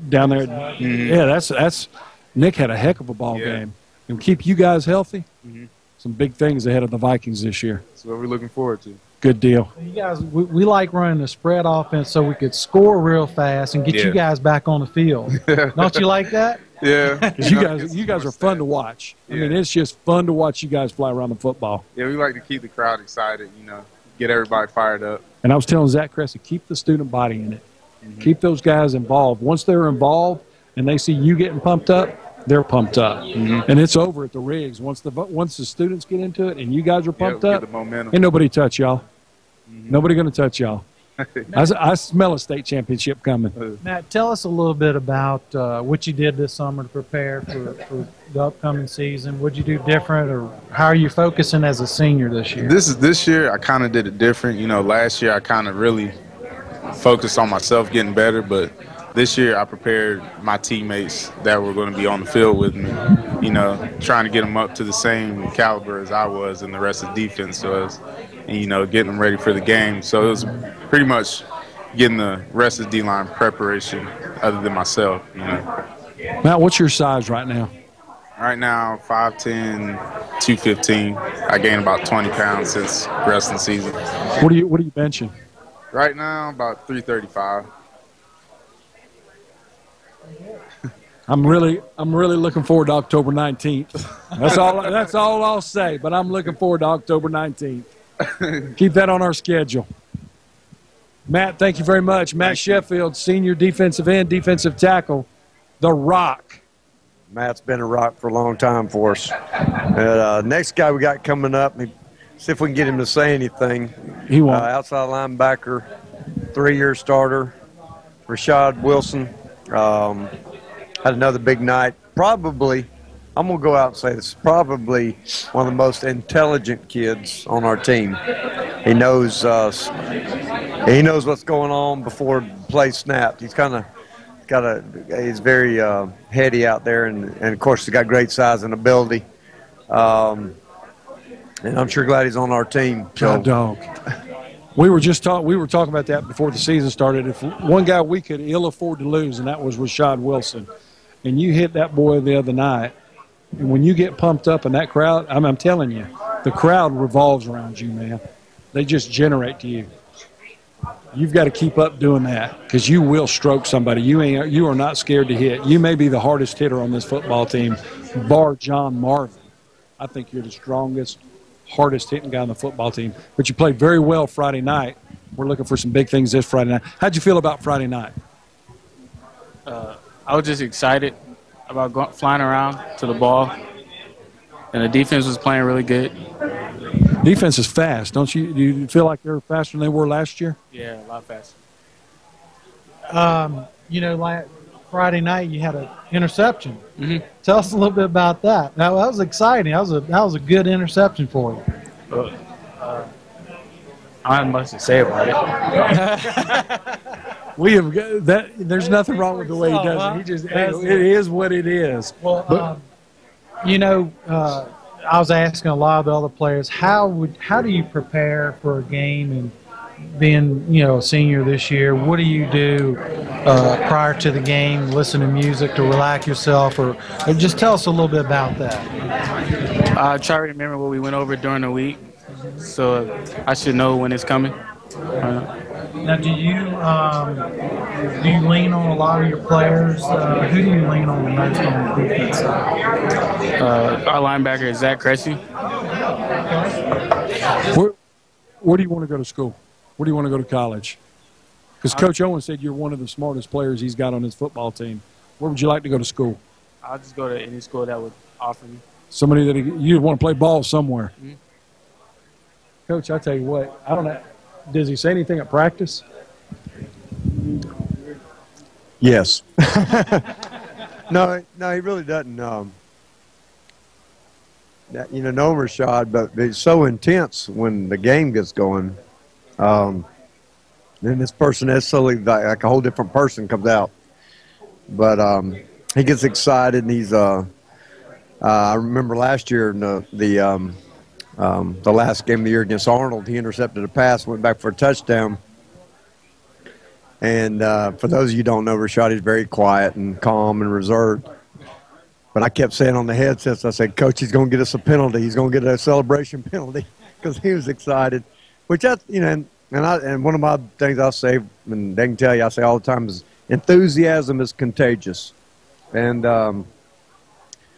A: down there. Yeah, that's Nick had a heck of a ball game. And keep you guys healthy. Some big things ahead of the Vikings this year.
K: That's what we're looking forward to.
A: Good deal.
C: You guys, we like running the spread offense so we could score real fast and get you guys back on the field. Don't you like that?
K: Yeah.
A: Because you guys are fun to watch. I mean, it's just fun to watch you guys fly around the football.
K: Yeah, we like to keep the crowd excited, get everybody fired up.
A: And I was telling Zach Cressy, keep the student body in it. Keep those guys involved. Once they're involved and they see you getting pumped up, they're pumped up. And it's over at the rigs. Once the students get into it and you guys are pumped up,
K: the momentum.
A: ain't nobody touch y'all. Nobody going to touch y'all. I smell a state championship coming.
C: Matt, tell us a little bit about what you did this summer to prepare for the upcoming season. What did you do different, or how are you focusing as a senior this year?
K: This year I kind of did it different. Last year I kind of really focused on myself getting better, but this year I prepared my teammates that were going to be on the field with me, trying to get them up to the same caliber as I was and the rest of the defense was, and, getting them ready for the game. So it was pretty much getting the rest of the D-line preparation other than myself,
A: Matt, what's your size right now?
K: Right now, 5'10", 215. I gained about 20 pounds since wrestling season.
A: What are you benching?
K: Right now, about 335.
A: I'm really looking forward to October 19th. That's all I'll say, but I'm looking forward to October 19th. Keep that on our schedule. Matt, thank you very much. Matt Sheffield, senior defensive end, defensive tackle, the Rock.
B: Matt's been a rock for a long time for us. Next guy we got coming up, see if we can get him to say anything.
A: He won't.
B: Outside linebacker, 3-year starter, Rashad Wilson. Had another big night. Probably, I'm going to go out and say this, probably one of the most intelligent kids on our team. He knows what's going on before the play snapped. He's kind of he's very heady out there, and of course he's got great size and ability. And I'm sure glad he's on our team.
A: God dog. We were talking about that before the season started. If one guy we could ill afford to lose, and that was Rashad Wilson. And you hit that boy the other night. And when you get pumped up in that crowd, I'm telling you, the crowd revolves around you, man. They just generate to you. You've got to keep up doing that because you will stroke somebody. You are not scared to hit. You may be the hardest hitter on this football team, bar John Marvin. I think you're the strongest, hardest hitting guy on the football team. But you played very well Friday night. We're looking for some big things this Friday night. How'd you feel about Friday night?
L: I was just excited about flying around to the ball, and the defense was playing really good.
A: Defense is fast, don't you? Do you feel like they're faster than they were last year?
L: Yeah, a lot faster.
C: Like Friday night you had an interception. Tell us a little bit about that. That was exciting. That was a good interception for you.
L: I don't have much to say about it.
A: We have that. There's nothing wrong with the way he does it. It is what it is.
C: Well, I was asking a lot of the other players, how do you prepare for a game, and being a senior this year, what do you do prior to the game? Listen to music to relax yourself, or just tell us a little bit about that.
L: I try to remember what we went over during the week, so I should know when it's coming.
C: Now, do you lean on a lot of your players? Who do you lean on the most on the defense side?
L: Our linebacker is Zach Cressy.
A: Where do you want to go to school? Where do you want to go to college? Because Coach Owens said you're one of the smartest players he's got on his football team. Where would you like to go to school?
L: I'll just go to any school that would offer me.
A: Somebody that you want to play ball somewhere. Coach, I tell you what, I don't know. Does he say anything at practice?
B: Yes. No, he really doesn't. No Rashad, but it's so intense when the game gets going. then this person is solely like a whole different person comes out. But he gets excited, and he's I remember last year in the last game of the year against Arnold, he intercepted a pass, went back for a touchdown. And for those of you who don't know, Rashad is very quiet and calm and reserved. But I kept saying on the headsets, I said, Coach, he's going to get us a penalty. He's going to get a celebration penalty because he was excited. Which, and one of my things I say, and they can tell you, I say all the time, is enthusiasm is contagious. And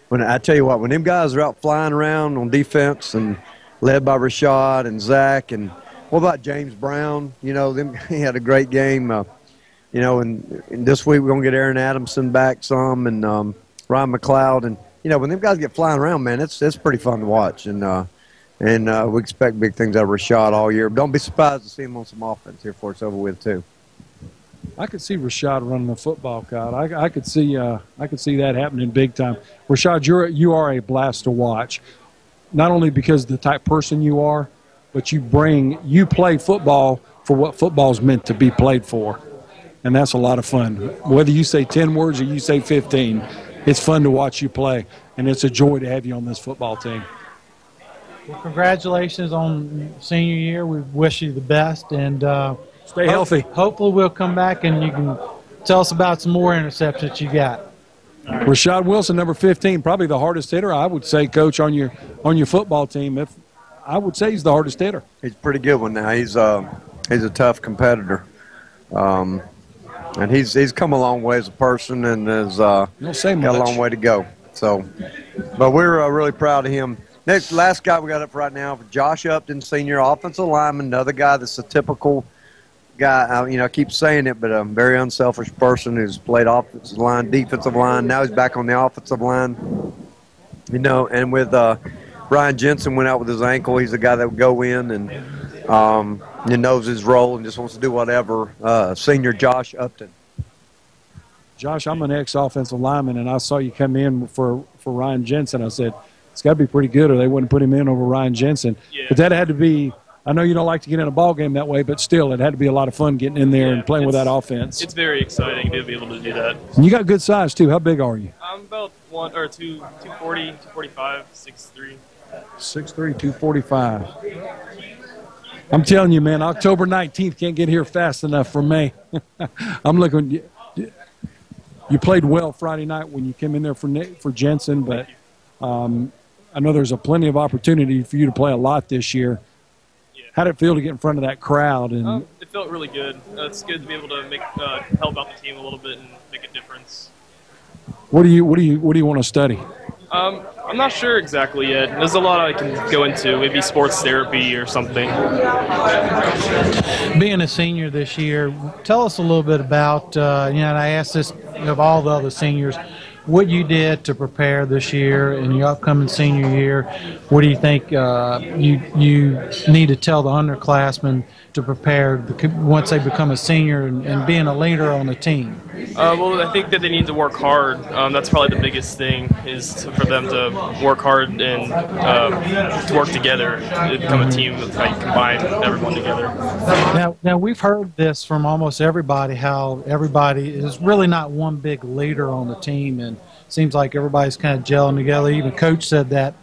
B: when I tell you what, when them guys are out flying around on defense and led by Rashad and Zach, and what about James Brown? He had a great game. And this week we're going to get Aaron Adamson back some, and Ryan McLeod. And, when them guys get flying around, man, it's pretty fun to watch. And we expect big things out of Rashad all year. But don't be surprised to see him on some offense here before it's over with, too.
A: I could see Rashad running the football, Kyle. I could see that happening big time. Rashad, you are a blast to watch, not only because of the type person you are, but you play football for what football's meant to be played for, and that's a lot of fun. Whether you say 10 words or you say 15, it's fun to watch you play, and it's a joy to have you on this football team.
C: Well, congratulations on senior year. We wish you the best, and
A: stay healthy.
C: Hopefully we'll come back and you can tell us about some more interceptions you got.
A: Rashad Wilson, number 15, probably the hardest hitter, I would say, Coach, on your football team. I would say he's the hardest hitter.
B: He's a pretty good one now. He's a tough competitor. And he's come a long way as a person, and has got a long way to go. So, but we're really proud of him. Last guy we got up right now, Josh Upton, senior offensive lineman, another guy that's a typical guy. I keep saying it, but a very unselfish person who's played offensive line, defensive line. Now he's back on the offensive line. And with Ryan Jensen went out with his ankle. He's the guy that would go in and he knows his role and just wants to do whatever. Senior Josh Upton.
A: Josh, I'm an ex-offensive lineman, and I saw you come in for Ryan Jensen. I said, it's got to be pretty good or they wouldn't put him in over Ryan Jensen. Yeah. But that had to be – I know you don't like to get in a ball game that way, but still it had to be a lot of fun getting in there and playing with that offense.
M: It's very exciting to be able to do that.
A: And you got good size, too. How big are you?
M: I'm about 240, 245, 6'3".
A: 6'3", 245. I'm telling you, man, October 19th can't get here fast enough for me. I'm looking – you played well Friday night when you came in there for Jensen, but I know there's plenty of opportunity for you to play a lot this year.
M: Yeah.
A: How did it feel to get in front of that crowd? And
M: it felt really good. It's good to be able to help out the team a little bit and make a difference.
A: What do you want to study?
M: I'm not sure exactly yet. There's a lot I can go into, maybe sports therapy or something.
C: Being a senior this year, tell us a little bit about, and I asked this of all the other seniors, what you did to prepare this year in your upcoming senior year. What do you think you need to tell the underclassmen to prepare once they become a senior and being a leader on the team?
M: Well, I think that they need to work hard. That's probably the biggest thing, is for them to work hard and to work together, to become a team that combine everyone together.
C: Now we've heard this from almost everybody, how everybody is really not one big leader on the team, and it seems like everybody's kind of gelling together. Even Coach said that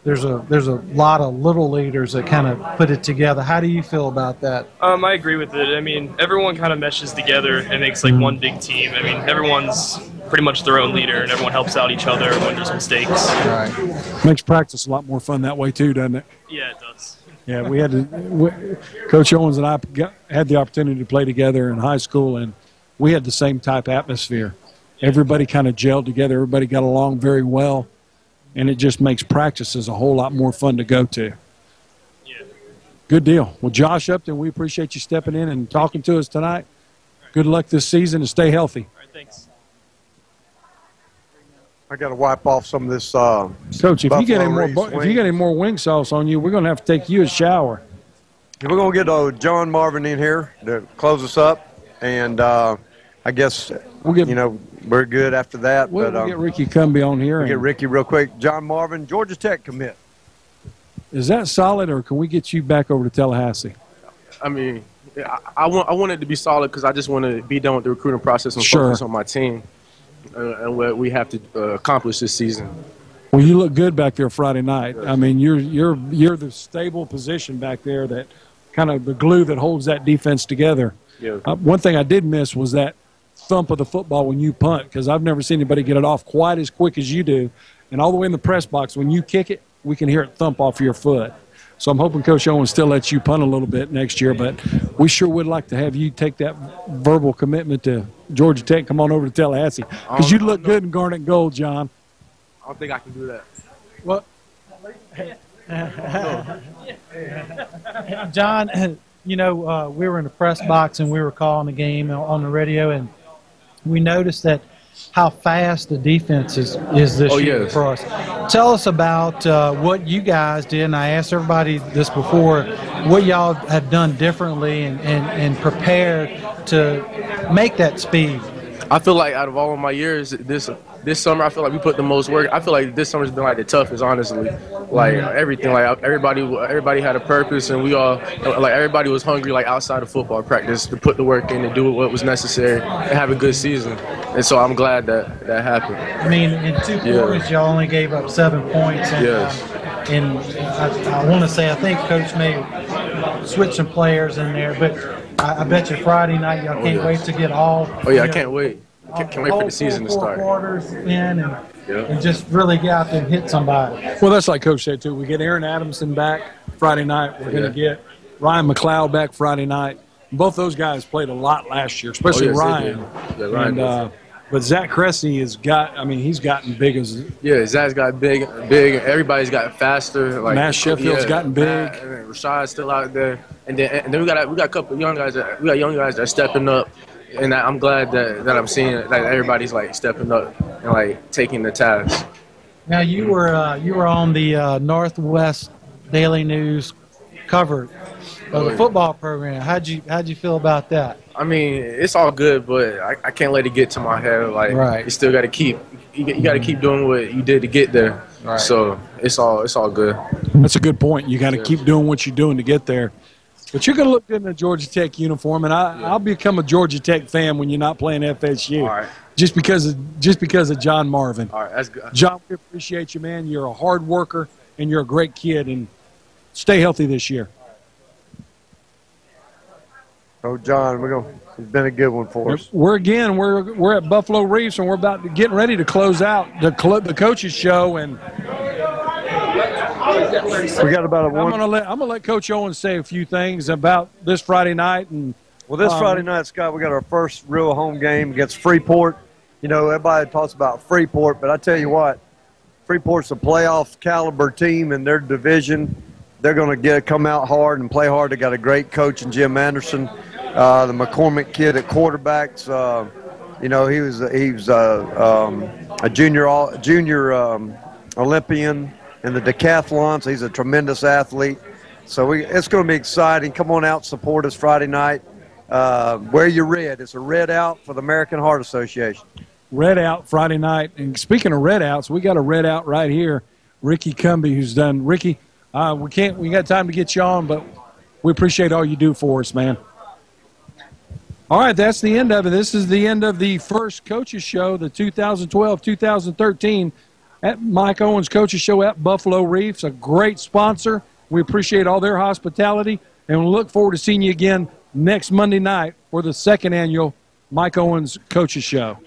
C: there's a lot of little leaders that kind of put it together. How do you feel about that?
M: I agree with it. I mean, everyone kind of meshes together and makes like one big team. I mean, everyone's pretty much their own leader, and everyone helps out each other when there's mistakes.
A: Right. Makes practice a lot more fun that way too, doesn't it?
M: Yeah, it does.
A: Yeah, we had Coach Owens and I had the opportunity to play together in high school, and we had the same type atmosphere. Yeah. Everybody kind of gelled together. Everybody got along very well. And it just makes practices a whole lot more fun to go to.
M: Yeah.
A: Good deal. Well, Josh Upton, we appreciate you stepping in and talking to us tonight. Right. Good luck this season and stay healthy.
M: All right, thanks.
B: I got to wipe off some of this.
A: Coach, if you get any more wing sauce on you, we're going to have to take you a shower.
B: We're going to get John Marvin in here to close us up, and I guess we're good after that.
A: We'll get Ricky Cumby on here.
B: We'll get Ricky real quick. John Marvin, Georgia Tech commit.
A: Is that solid, or can we get you back over to Tallahassee?
G: I mean, I want it to be solid because I just want to be done with the recruiting process and focus on my team and what we have to accomplish this season.
A: Well, you look good back there Friday night. I mean, you're the stable position back there, that kind of the glue that holds that defense together.
G: Yeah.
A: One thing I did miss was that thump of the football when you punt, because I've never seen anybody get it off quite as quick as you do. And all the way in the press box, when you kick it, we can hear it thump off your foot. So I'm hoping Coach Owens still lets you punt a little bit next year, but we sure would like to have you take that verbal commitment to Georgia Tech. Come on over to Tallahassee, because you look good in garnet gold, John.
G: I don't think I can do that.
C: Well, John, you know, we were in the press box and we were calling the game on the radio, and we noticed that how fast the defense is this year for us. Tell us about what you guys did, and I asked everybody this before, what y'all have done differently and prepared to make that speed.
G: I feel like out of all of my years, this summer, I feel like we put the most work. I feel like this summer's been like the toughest, honestly. Like everything, like everybody had a purpose, and we all, like everybody was hungry, like outside of football practice, to put the work in and do what was necessary and have a good season. And so I'm glad that happened.
C: I mean, in 2 quarters, y'all only gave up 7 points. And, and I want to say, I think Coach may switch some players in there, but I bet you Friday night y'all can't wait to get all.
G: Oh yeah, I can't wait. Can't wait for the season to start.
C: 4 quarters in and just really get out there and hit somebody.
A: Well, that's like Coach said too. We get Aaron Adamson back Friday night. We're going to get Ryan McLeod back Friday night. Both those guys played a lot last year, especially Ryan.
G: Yeah, Ryan.
A: But Zach Cressy has got. I mean, he's gotten big as.
G: Yeah, Zach's got big. Everybody's gotten faster. Like
A: Matt Sheffield's gotten big.
G: And Rashad's still out there, and then we got a couple of young guys. We got young guys that are stepping up. And I'm glad that I'm seeing that everybody's like stepping up and like taking the task.
C: Now you were on the Northwest Daily News cover of the football program. How'd you feel about that?
G: I mean, it's all good, but I can't let it get to my head. Like you still got to keep keep doing what you did to get there. Right. So it's all good.
A: That's a good point. You got to keep doing what you're doing to get there. But you're going to look good in a Georgia Tech uniform, and I'll become a Georgia Tech fan when you're not playing FSU. All right. Just because of John Marvin.
G: All right, that's good.
A: John, we appreciate you, man. You're a hard worker, and you're a great kid, and stay healthy this year.
B: Oh, John, it's been a good one for us.
A: We're at Buffalo Reefs, and we're about to getting ready to close out the coaches show, and
B: we got about
A: I'm gonna let Coach Owens say a few things about this Friday night. And
B: this Friday night, Scott, we got our first real home game against Freeport. You know, everybody talks about Freeport, but I tell you what, Freeport's a playoff caliber team in their division. They're going to come out hard and play hard. They got a great coach in Jim Anderson. The McCormick kid at quarterbacks. You know, he was a junior Olympian in the decathlons. He's a tremendous athlete. So it's going to be exciting. Come on out, support us Friday night. Wear your red. It's a red out for the American Heart Association.
A: Red out Friday night. And speaking of red outs, we got a red out right here. Ricky Cumby, who's done. Ricky, we got time to get you on, but we appreciate all you do for us, man. All right, that's the end of it. This is the end of the first Coaches Show, the 2012-2013 at Mike Owens Coaches Show at Buffalo Reefs, a great sponsor. We appreciate all their hospitality, and we look forward to seeing you again next Monday night for the second annual Mike Owens Coaches Show.